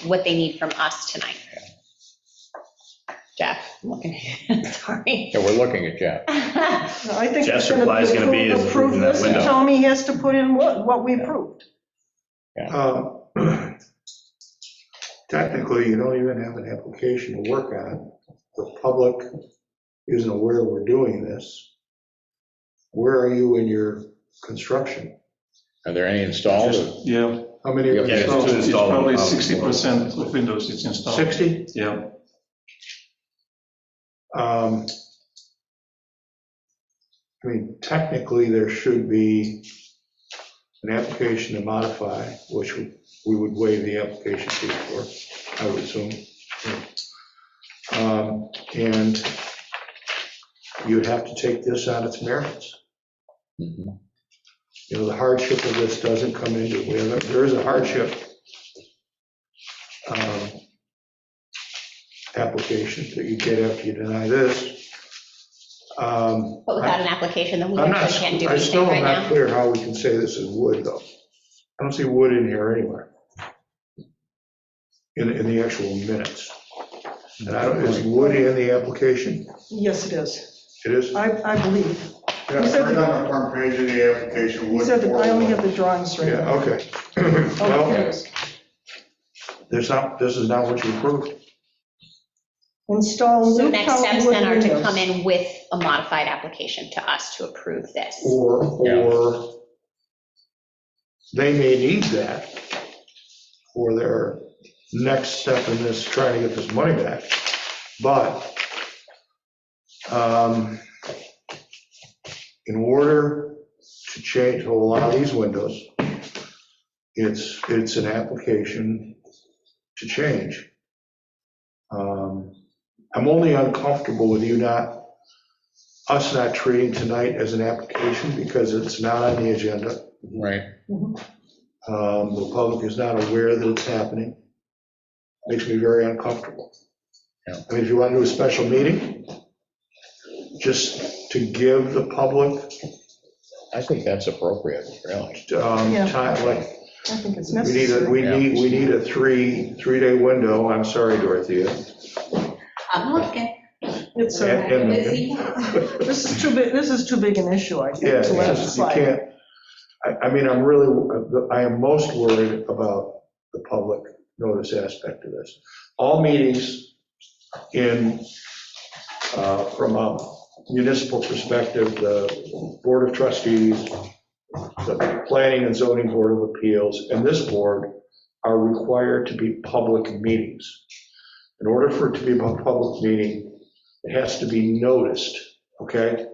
[SPEAKER 7] what they need from us tonight? Jeff, I'm looking at you. Sorry.
[SPEAKER 2] Yeah, we're looking at Jeff.
[SPEAKER 5] I think
[SPEAKER 3] Jeff's
[SPEAKER 5] it's gonna
[SPEAKER 3] reply is gonna be is
[SPEAKER 5] approve
[SPEAKER 3] approving that
[SPEAKER 5] this, and
[SPEAKER 3] window.
[SPEAKER 5] tell me he has to put in what we approved.
[SPEAKER 12] Technically, you don't even have an application to work on. The public isn't aware we're doing this. Where are you in your construction?
[SPEAKER 2] Are there any installed?
[SPEAKER 11] Yeah,
[SPEAKER 12] How many have
[SPEAKER 2] Yeah,
[SPEAKER 12] you
[SPEAKER 2] it's
[SPEAKER 11] it's
[SPEAKER 12] installed?
[SPEAKER 11] probably 60% of windows it's installed.
[SPEAKER 12] 60?
[SPEAKER 11] Yeah,
[SPEAKER 12] I mean, technically, there should be an application to modify, which we would waive the application fee for, I would assume. And you'd have to take this on its merits.
[SPEAKER 2] Mhm.
[SPEAKER 12] The hardship of this doesn't come into, there is a hardship application that you get after you deny this.
[SPEAKER 7] But without an application, then we
[SPEAKER 12] I'm
[SPEAKER 7] actually can't do
[SPEAKER 12] not, I still
[SPEAKER 7] anything
[SPEAKER 12] am
[SPEAKER 7] right
[SPEAKER 12] not
[SPEAKER 7] now.
[SPEAKER 12] clear how we can say this is wood, though. I don't see wood in here anywhere. In the actual minutes. And is wood in the application?
[SPEAKER 5] Yes, it is.
[SPEAKER 12] It is?
[SPEAKER 5] I believe.
[SPEAKER 8] Yeah,
[SPEAKER 5] He said
[SPEAKER 8] right
[SPEAKER 5] that-
[SPEAKER 8] on the front page of the application.
[SPEAKER 5] He said that I only have the drawings right
[SPEAKER 12] Yeah,
[SPEAKER 5] now.
[SPEAKER 12] okay.
[SPEAKER 5] Oh, there it
[SPEAKER 12] Well,
[SPEAKER 5] is.
[SPEAKER 12] this is not what you approved.
[SPEAKER 5] Install
[SPEAKER 7] So
[SPEAKER 5] new
[SPEAKER 7] next steps
[SPEAKER 5] wood
[SPEAKER 7] then are to
[SPEAKER 5] windows.
[SPEAKER 7] come in with a modified application to us to approve this.
[SPEAKER 12] Or they may need that for their next step in this, trying to get this money back. But in order to change, to allow these windows, it's an application to change. I'm only uncomfortable with us not treating tonight as an application because it's not on the agenda.
[SPEAKER 2] Right.
[SPEAKER 12] The public is not aware that it's happening. Makes me very uncomfortable.
[SPEAKER 2] Yeah.
[SPEAKER 12] I mean, if you want to do a special meeting, just to give the public
[SPEAKER 2] I think that's appropriate, really.
[SPEAKER 5] Yeah.
[SPEAKER 12] time, like,
[SPEAKER 5] I think it's
[SPEAKER 12] we need
[SPEAKER 5] necessary.
[SPEAKER 12] we need a three-day window. I'm sorry, Dorothea.
[SPEAKER 7] I'm looking.
[SPEAKER 5] It's
[SPEAKER 12] And-
[SPEAKER 5] this is too big an issue, I
[SPEAKER 12] Yeah,
[SPEAKER 5] think, to let it
[SPEAKER 12] you
[SPEAKER 5] slide.
[SPEAKER 12] can't, I mean, I am most worried about the public notice aspect of this. All meetings from a municipal perspective, the Board of Trustees, the Planning and Zoning Board of Appeals, and this board are required to be public meetings. In order for it to be a public meeting, it has to be noticed, okay?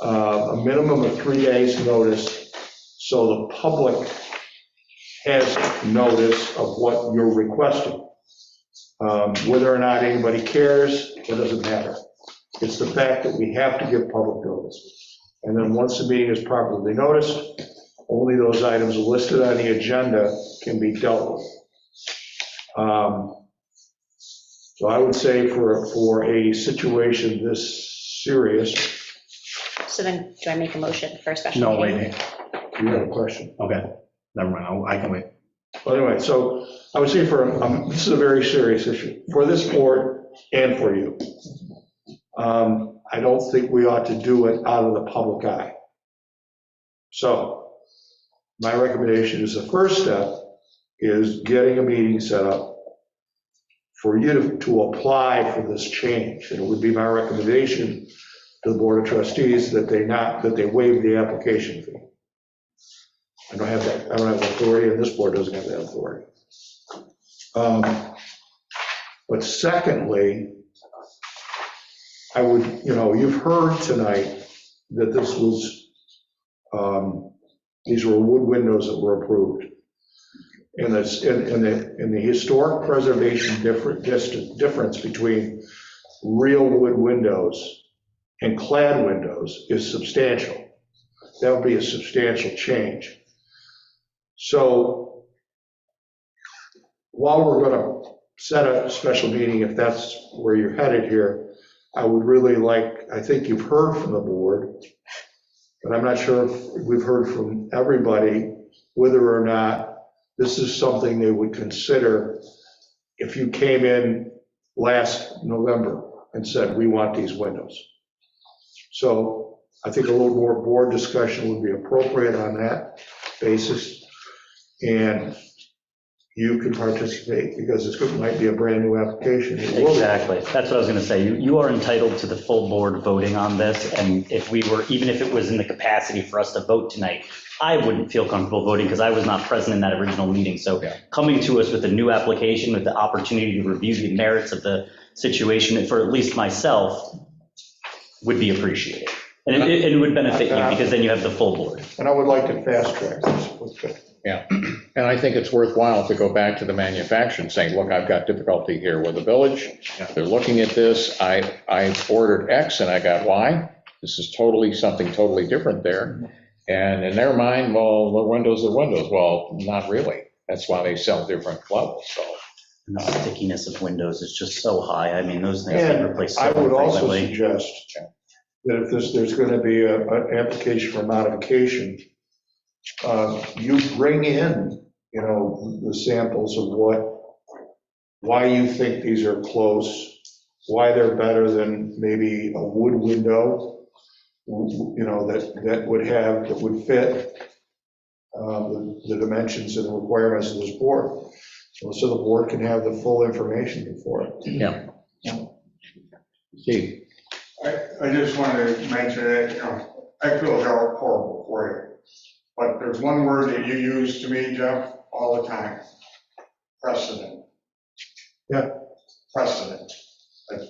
[SPEAKER 12] A minimum of 3 days notice, so the public has notice of what you're requesting. Whether or not anybody cares, it doesn't matter. It's the fact that we have to give public notice. And then once the meeting is properly noticed, only those items listed on the agenda can be dealt with. So I would say for a situation this serious.
[SPEAKER 7] So then, do I make a motion for a special
[SPEAKER 3] No,
[SPEAKER 7] meeting?
[SPEAKER 3] wait.
[SPEAKER 12] You have a question?
[SPEAKER 3] Okay, never mind, I can wait.
[SPEAKER 12] Well, anyway, so I would say this is a very serious issue for this board and for you. I don't think we ought to do it out of the public eye. So my recommendation is the first step is getting a meeting set up for you to apply for this change. And it would be my recommendation to the Board of Trustees that they waive the application fee. I don't have authority, and this board doesn't have that authority. But secondly, I would, you've heard tonight that this was, these were wood windows that were approved. And the historic preservation difference between real wood windows and clad windows is substantial. That would be a substantial change. So while we're going to set a special meeting, if that's where you're headed here, I would really I think you've heard from the board, but I'm not sure if we've heard from everybody whether or not this is something they would consider if you came in last November and said, we want these windows. So I think a little more board discussion would be appropriate on that basis. And you can participate because it might be a brand new application.
[SPEAKER 4] Exactly. That's what I was going to say. You are entitled to the full board voting on this. And even if it was in the capacity for us to vote tonight, I wouldn't feel comfortable voting because I was not present in that original meeting. So coming to us with a new application with the opportunity to review the merits of the situation for at least myself would be appreciated. And it would benefit you because then you have the full board.
[SPEAKER 12] And I would like to fast track this.
[SPEAKER 2] Yeah, and I think it's worthwhile to go back to the manufacturer and saying, look, I've got difficulty here with the village. They're looking at this. I ordered X and I got Y. This is something totally different there. And in their mind, well, the windows are windows. Well, not really. That's why they sell different levels, so.
[SPEAKER 4] And the stickiness of windows is just so high. I mean, those things get replaced so
[SPEAKER 12] I would also
[SPEAKER 4] frequently.
[SPEAKER 12] suggest that if there's going to be an application for modification, you bring in, the samples of why you think these are close, why they're better than maybe a wood window, that would fit the dimensions and the requirements of this board. So the board can have the full information before it.
[SPEAKER 2] Yeah. Steve.
[SPEAKER 8] I just wanted to mention that, I feel horrible for you. But there's one word that you use to me, Jeff, all the time: precedent.
[SPEAKER 12] Yeah.
[SPEAKER 8] Precedent.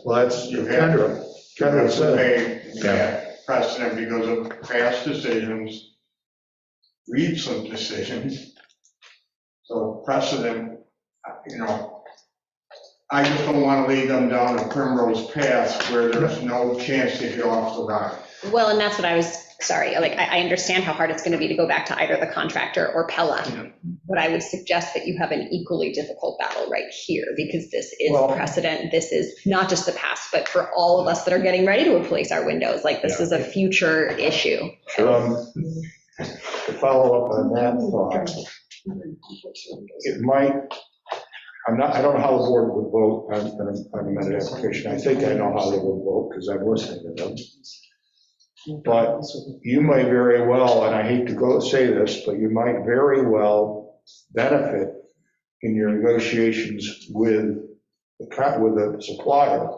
[SPEAKER 12] Well, that's Kendra said.
[SPEAKER 8] Precedent because of past decisions, recent decisions. So precedent, I just don't want to lead them down a primrose path where there's no chance to get off the ride.
[SPEAKER 7] Well, and that's what I understand how hard it's going to be to go back to either the contractor or Pella. But I would suggest that you have an equally difficult battle right here because this is precedent. This is not just the past, but for all of us that are getting ready to replace our windows, this is a future issue.
[SPEAKER 12] To follow up on that thought, it might, I don't know how the board would vote on the amended application. I think I know how they would vote because I'm listening to them. But you might very well, and I hate to say this, but you might very well benefit in your negotiations with the supplier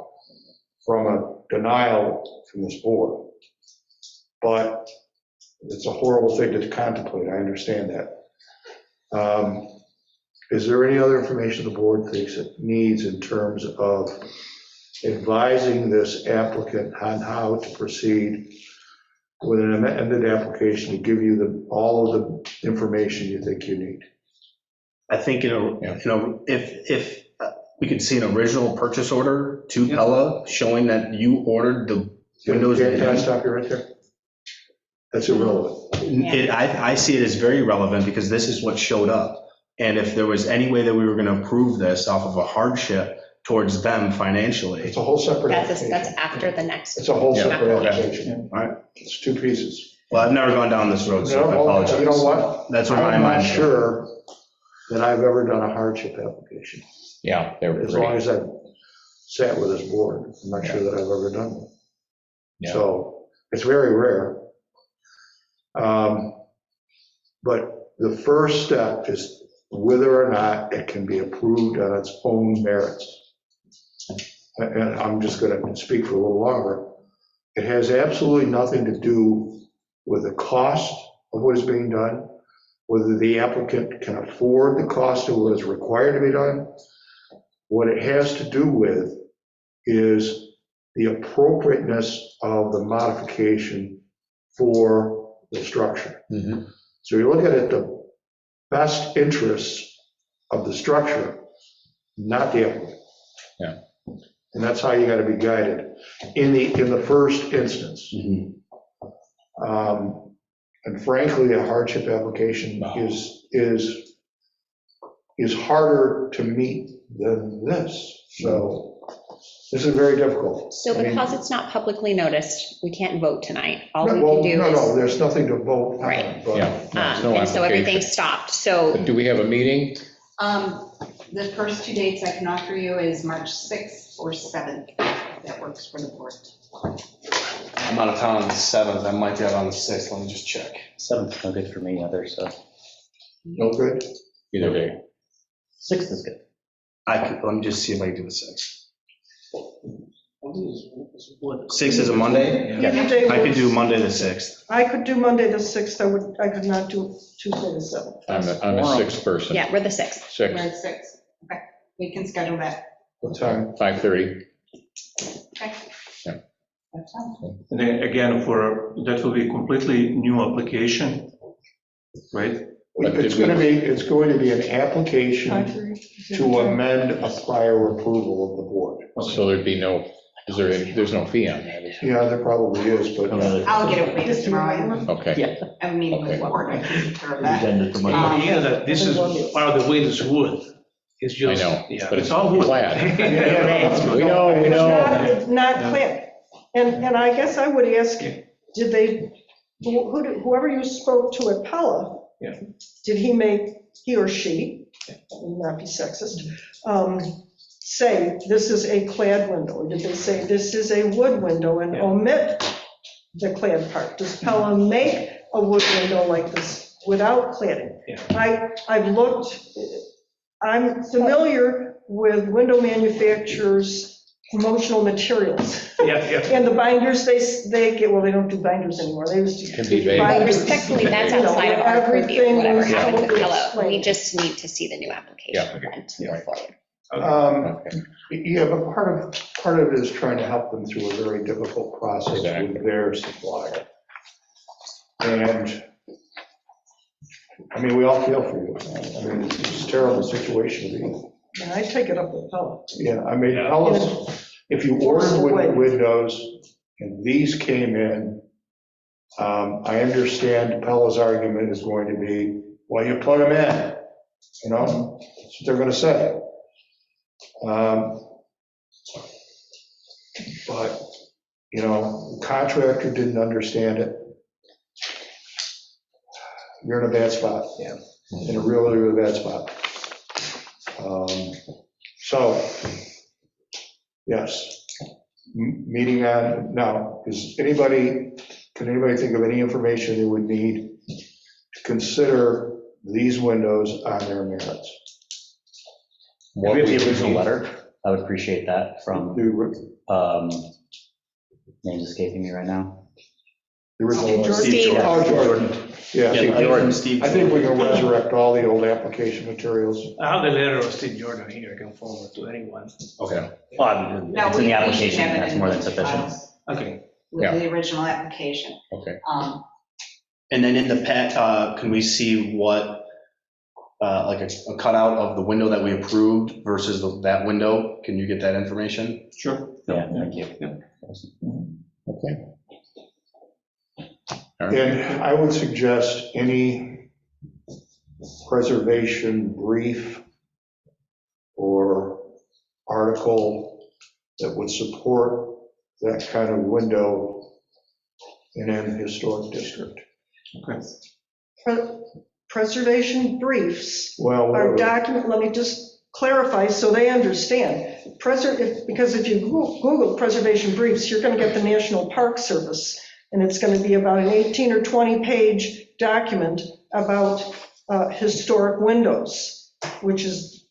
[SPEAKER 12] from a denial from this board. But it's a horrible thing to contemplate, I understand that. Is there any other information the board thinks it needs in terms of advising this applicant on how to proceed with an amended application to give you all of the information you think you need?
[SPEAKER 3] I think, if we could see an original purchase order to
[SPEAKER 13] Yeah.
[SPEAKER 3] Pella showing that you ordered the windows.
[SPEAKER 12] Can I stop you right there? That's irrelevant.
[SPEAKER 3] I see it as very relevant because this is what showed up. And if there was any way that we were going to approve this off of a hardship towards them financially.
[SPEAKER 12] It's a whole separate
[SPEAKER 7] That's
[SPEAKER 12] application.
[SPEAKER 7] after the next.
[SPEAKER 12] It's a whole
[SPEAKER 3] Yeah,
[SPEAKER 12] separate
[SPEAKER 3] okay.
[SPEAKER 12] application.
[SPEAKER 3] All right.
[SPEAKER 12] It's two pieces.
[SPEAKER 3] Well, I've never gone down this road, so I
[SPEAKER 12] No,
[SPEAKER 3] apologize.
[SPEAKER 12] you know what?
[SPEAKER 3] That's where my
[SPEAKER 12] I'm not
[SPEAKER 3] mind.
[SPEAKER 12] sure that I've ever done a hardship application.
[SPEAKER 2] Yeah, they were
[SPEAKER 12] As long
[SPEAKER 2] pretty,
[SPEAKER 12] as I've sat with this board, I'm not sure that I've ever done one.
[SPEAKER 2] Yeah.
[SPEAKER 12] So it's very rare. But the first step is whether or not it can be approved on its own merits. And I'm just going to speak for a little longer. It has absolutely nothing to do with the cost of what is being done, whether the applicant can afford the cost of what is required to be done. What it has to do with is the appropriateness of the modification for the structure.
[SPEAKER 2] Mhm.
[SPEAKER 12] So you look at it, the best interests of the structure, not the applicant.
[SPEAKER 2] Yeah.
[SPEAKER 12] And that's how you got to be guided in the first instance.
[SPEAKER 3] Mhm.
[SPEAKER 12] And frankly, a hardship application is harder to meet than this. So this is very difficult.
[SPEAKER 7] So
[SPEAKER 12] I mean,
[SPEAKER 7] because it's not publicly noticed, we can't vote tonight. All we
[SPEAKER 12] well,
[SPEAKER 7] can do
[SPEAKER 12] no,
[SPEAKER 7] is,
[SPEAKER 12] there's nothing to vote on.
[SPEAKER 7] Right.
[SPEAKER 12] but-
[SPEAKER 2] Yeah. There's no
[SPEAKER 7] and so
[SPEAKER 2] application.
[SPEAKER 7] everything's stopped. So
[SPEAKER 2] But do we have a meeting?
[SPEAKER 9] The first two dates I can offer you is March 6th or 7th. That works for the board.
[SPEAKER 3] I'm out of town on the 7th. I might be out on the 6th. Let me just check.
[SPEAKER 4] 7th, no good for me either, so
[SPEAKER 12] No good?
[SPEAKER 2] Either day.
[SPEAKER 4] 6th is good.
[SPEAKER 3] Let me just see if I can do the 6th. 6th is a Monday?
[SPEAKER 5] Either day
[SPEAKER 3] I could
[SPEAKER 5] works.
[SPEAKER 3] do Monday the 6th.
[SPEAKER 5] I could do Monday the 6th, I could not do Tuesday the 7th.
[SPEAKER 2] I'm a sixth person.
[SPEAKER 7] yeah, we're the 6th.
[SPEAKER 9] We're
[SPEAKER 2] Six,
[SPEAKER 9] at 6. Okay, we can schedule that.
[SPEAKER 12] What time?
[SPEAKER 2] 5:30.
[SPEAKER 9] Okay.
[SPEAKER 2] Yeah.
[SPEAKER 9] That's fine.
[SPEAKER 11] And then again, that will be a completely new application, right?
[SPEAKER 2] But did
[SPEAKER 12] It's going to be an application
[SPEAKER 5] 5:30.
[SPEAKER 12] to amend a prior approval of the board.
[SPEAKER 2] So there'd be no, there's no fee on that, is there?
[SPEAKER 12] Yeah, there probably is, but
[SPEAKER 9] I'll get it for you tomorrow.
[SPEAKER 2] Okay.
[SPEAKER 9] I have a meeting with
[SPEAKER 2] Okay.
[SPEAKER 9] the board. I can take care of that.
[SPEAKER 4] Agenda for Monday.
[SPEAKER 13] Yeah, that this is part of the windows wood. It's
[SPEAKER 2] I
[SPEAKER 13] just.
[SPEAKER 2] know,
[SPEAKER 13] Yeah.
[SPEAKER 2] but it's
[SPEAKER 11] all wood.
[SPEAKER 2] flat.
[SPEAKER 12] Yeah,
[SPEAKER 2] We know.
[SPEAKER 5] It's not clear. And I guess I would ask, did they, whoever you spoke to at Pella,
[SPEAKER 13] Yeah.
[SPEAKER 5] did he or she, not be sexist, say this is a clad window? Or did they say this is a wood window and
[SPEAKER 13] Yeah.
[SPEAKER 5] omit the clad part? Does Pella make a wood window like this without cladding?
[SPEAKER 13] Yeah.
[SPEAKER 5] I've looked, I'm familiar with window manufacturers' promotional materials.
[SPEAKER 13] Yeah, yeah.
[SPEAKER 5] And the binders, they get, well, they don't do binders anymore, they used to.
[SPEAKER 2] Can be
[SPEAKER 5] do
[SPEAKER 2] vague.
[SPEAKER 5] binders.
[SPEAKER 7] Respectfully, that's
[SPEAKER 5] You know,
[SPEAKER 7] outside of our purview,
[SPEAKER 5] everything
[SPEAKER 7] whatever
[SPEAKER 5] was
[SPEAKER 7] happened with
[SPEAKER 5] totally
[SPEAKER 7] Hello. We
[SPEAKER 5] explained.
[SPEAKER 7] just need to see the new application then to move forward.
[SPEAKER 2] Okay.
[SPEAKER 12] Yeah, but part of it is trying to help them through a very difficult process
[SPEAKER 2] Exactly.
[SPEAKER 12] with their supplier. And, I mean, we all feel for you. I mean, it's a terrible situation to be in.
[SPEAKER 5] And I take it up with Pella.
[SPEAKER 12] Yeah, I mean,
[SPEAKER 13] Yeah.
[SPEAKER 12] tell us, if you ordered windows and these came in, I understand Pella's argument is going to be, well, you put them in, you know, that's what they're gonna say. But, you know, the contractor didn't understand it. You're in a bad spot.
[SPEAKER 13] Yeah.
[SPEAKER 12] In a really, really bad spot. So, yes, meeting on, now, can anybody think of any information they would need to consider these windows on their merits?
[SPEAKER 2] What
[SPEAKER 4] We have
[SPEAKER 2] we
[SPEAKER 4] the original
[SPEAKER 2] need-
[SPEAKER 4] letter. I would appreciate that from,
[SPEAKER 12] The
[SPEAKER 4] name's escaping me right now.
[SPEAKER 12] original.
[SPEAKER 7] Steve.
[SPEAKER 12] Oh, Jordan, yeah.
[SPEAKER 3] Yeah, Jordan, Steve.
[SPEAKER 12] I think we can resurrect all the old application materials.
[SPEAKER 13] I have the letter of Steve Jordan here, I can forward to anyone.
[SPEAKER 3] Okay.
[SPEAKER 4] Well,
[SPEAKER 9] No,
[SPEAKER 4] it's in the
[SPEAKER 9] we should
[SPEAKER 4] application,
[SPEAKER 9] have it
[SPEAKER 4] that's
[SPEAKER 9] in
[SPEAKER 4] more than
[SPEAKER 9] the
[SPEAKER 4] sufficient.
[SPEAKER 9] files
[SPEAKER 13] Okay.
[SPEAKER 9] With the original application.
[SPEAKER 2] Okay.
[SPEAKER 3] And then in the can we see what like a cutout of the window that we approved versus that window? Can you get that information?
[SPEAKER 11] Sure.
[SPEAKER 4] Yeah, thank you.
[SPEAKER 2] Okay. All right.
[SPEAKER 12] And I would suggest any preservation brief or article that would support that kind of window in an historic district.
[SPEAKER 5] Preservation briefs
[SPEAKER 12] Well,
[SPEAKER 5] are
[SPEAKER 12] whatever.
[SPEAKER 5] document, let me just clarify so they understand. Because if you Google preservation briefs, you're going to get the National Park Service, and it's going to be about an 18 or 20-page document about historic windows, which is,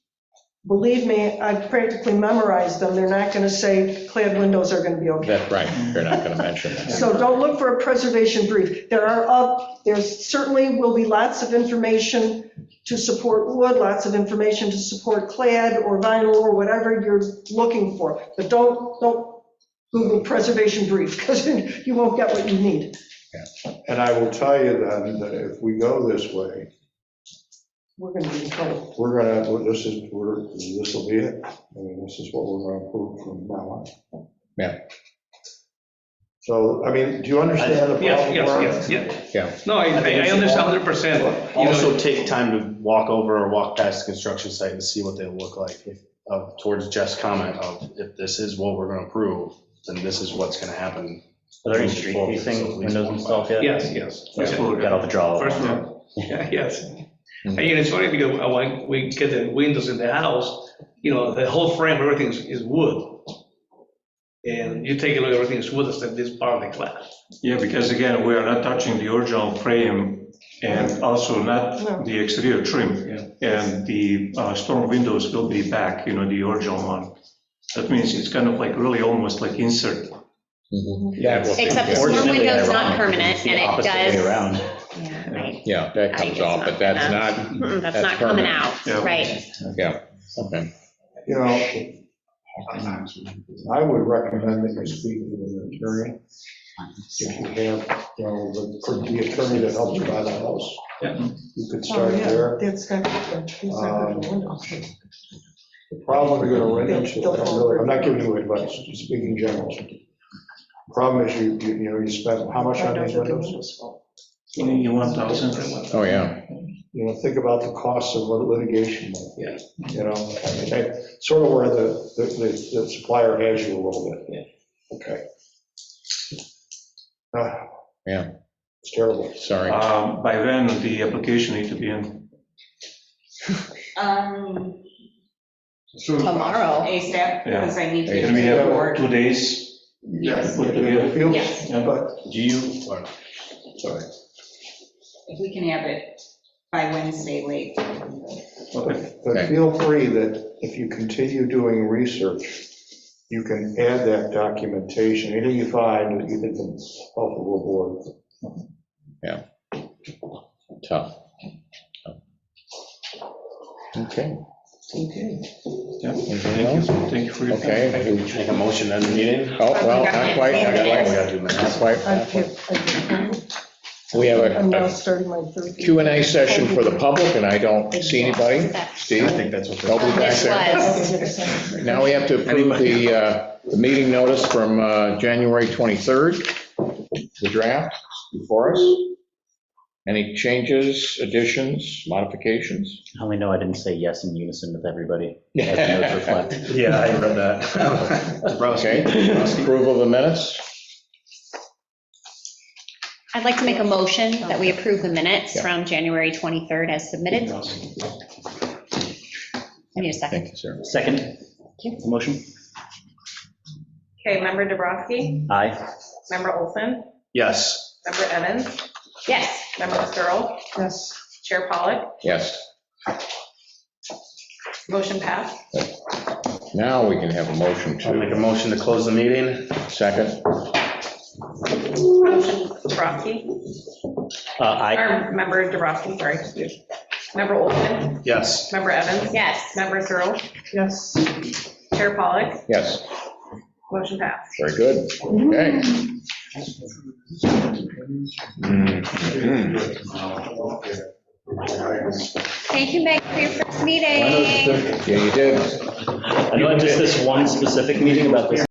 [SPEAKER 5] believe me, I've practically memorized them. They're not going to say clad windows are going to be okay.
[SPEAKER 2] That's right, they're not going to mention that.
[SPEAKER 5] So don't look for a preservation brief. There's certainly will be lots of information to support wood, lots of information to support clad or vinyl or whatever you're looking for. But don't Google preservation brief, because you won't get what you need.
[SPEAKER 12] And I will tell you then that if we go this way,
[SPEAKER 5] We're going to be in trouble.
[SPEAKER 12] this will be it. I mean, this is what we're going to approve from now on.
[SPEAKER 2] Yeah.
[SPEAKER 12] So, I mean, do you understand the problem?
[SPEAKER 13] Yes,
[SPEAKER 2] Yeah.
[SPEAKER 13] No, I understand 100%.
[SPEAKER 3] Also take time to walk over or walk past the construction site and see what they look like. Towards Jeff's comment of, if this is what we're going to approve, then this is what's going to happen.
[SPEAKER 4] Are there any street facing windows installed yet?
[SPEAKER 13] Yes.
[SPEAKER 4] Got all the draw.
[SPEAKER 13] First one, yes. And it's funny because when we get the windows in the house, the whole frame, everything is wood. And you take a look, everything is wood except this part of the glass.
[SPEAKER 11] Yeah, because again, we are not touching the original frame and also not the exterior trim. And the storm windows will be back, the original one. That means it's kind of like really almost like insert.
[SPEAKER 2] Yeah, well,
[SPEAKER 7] Except the storm
[SPEAKER 4] Fortunately,
[SPEAKER 7] window is not
[SPEAKER 4] ironic,
[SPEAKER 7] permanent,
[SPEAKER 4] it's the
[SPEAKER 7] and it
[SPEAKER 4] opposite way
[SPEAKER 7] does.
[SPEAKER 4] around.
[SPEAKER 7] Yeah, right.
[SPEAKER 2] Yeah, that
[SPEAKER 7] I
[SPEAKER 2] comes
[SPEAKER 7] think
[SPEAKER 2] off,
[SPEAKER 7] it's
[SPEAKER 2] but that's not,
[SPEAKER 7] That's not coming
[SPEAKER 2] permanent.
[SPEAKER 7] out,
[SPEAKER 11] Yeah.
[SPEAKER 7] right.
[SPEAKER 2] Yeah, okay.
[SPEAKER 12] I would recommend that you speak with an attorney. If you have, the attorney that helps you buy the house. You could start there.
[SPEAKER 5] That's not the windows.
[SPEAKER 12] The problem you're going to run into, I'm not giving you advice, just speaking generally. Problem is you spend how much on these windows?
[SPEAKER 11] 21,000.
[SPEAKER 2] Oh, yeah.
[SPEAKER 12] Think about the costs of litigation.
[SPEAKER 13] Yeah.
[SPEAKER 12] Sort of where the supplier has you a little bit.
[SPEAKER 13] Yeah.
[SPEAKER 12] Okay.
[SPEAKER 2] Yeah.
[SPEAKER 12] It's terrible.
[SPEAKER 2] Sorry.
[SPEAKER 11] By when the application need to be in?
[SPEAKER 9] Tomorrow. ASAP,
[SPEAKER 11] Yeah.
[SPEAKER 9] because I need to
[SPEAKER 11] And
[SPEAKER 9] get
[SPEAKER 11] we
[SPEAKER 9] to the
[SPEAKER 11] have
[SPEAKER 9] board.
[SPEAKER 11] 2 days.
[SPEAKER 8] Yes.
[SPEAKER 11] Put together.
[SPEAKER 9] Yes.
[SPEAKER 12] But,
[SPEAKER 3] Do you,
[SPEAKER 12] sorry.
[SPEAKER 9] If we can have it by Wednesday late.
[SPEAKER 11] Okay.
[SPEAKER 12] But feel free that if you continue doing research, you can add that documentation, anything you find that you think can help the board.
[SPEAKER 2] Yeah. Tough. Okay.
[SPEAKER 11] Yeah.
[SPEAKER 2] Anything
[SPEAKER 11] Thank
[SPEAKER 2] else?
[SPEAKER 11] you. Thank you for your time.
[SPEAKER 2] Okay.
[SPEAKER 3] make a motion in the meeting?
[SPEAKER 2] Oh, well, not quite,
[SPEAKER 3] We
[SPEAKER 2] not
[SPEAKER 3] gotta do
[SPEAKER 2] quite,
[SPEAKER 3] minutes.
[SPEAKER 2] not quite. We have
[SPEAKER 5] I'm now
[SPEAKER 2] a
[SPEAKER 5] starting my third.
[SPEAKER 2] Q&A session for the public, and I don't see anybody.
[SPEAKER 3] I
[SPEAKER 2] Steve?
[SPEAKER 3] think that's what.
[SPEAKER 2] Nobody back
[SPEAKER 7] This
[SPEAKER 2] there?
[SPEAKER 7] was,
[SPEAKER 2] Now we have to approve the meeting notice from January 23rd, the draft before us. Any changes, additions, modifications?
[SPEAKER 4] I only know I didn't say yes in unison with everybody, as the notes reflect.
[SPEAKER 3] Yeah, I read that.
[SPEAKER 2] Okay, approval of the minutes?
[SPEAKER 7] I'd like to make a motion that we approve the minutes
[SPEAKER 2] Yeah.
[SPEAKER 7] from January 23rd as submitted. I need a second.
[SPEAKER 2] Thank you, sir.
[SPEAKER 4] Second, motion?
[SPEAKER 14] Okay, Member Dubrowski,
[SPEAKER 4] Aye.
[SPEAKER 14] Member Olson,
[SPEAKER 3] Yes.
[SPEAKER 14] Member Evans,
[SPEAKER 7] Yes.
[SPEAKER 14] Member Searle,
[SPEAKER 5] Yes.
[SPEAKER 14] Chair Pollak,
[SPEAKER 2] Yes,
[SPEAKER 14] motion passed.
[SPEAKER 2] now we can have a motion
[SPEAKER 3] I'll make a
[SPEAKER 2] to,
[SPEAKER 3] motion to close the meeting.
[SPEAKER 2] second?
[SPEAKER 14] Motion Dubrowski,
[SPEAKER 4] Aye.
[SPEAKER 14] or Member Dubrowski, sorry. Member Olson,
[SPEAKER 3] Yes.
[SPEAKER 14] Member Evans,
[SPEAKER 7] Yes.
[SPEAKER 14] Member Searle,
[SPEAKER 5] Yes.
[SPEAKER 14] Chair Pollak,
[SPEAKER 2] Yes,
[SPEAKER 14] motion passed.
[SPEAKER 2] very good, okay. Mhm.
[SPEAKER 7] Hey, Thank you, Meg, for your first meeting.
[SPEAKER 2] Yeah, you did.
[SPEAKER 4] I know just this one specific meeting about this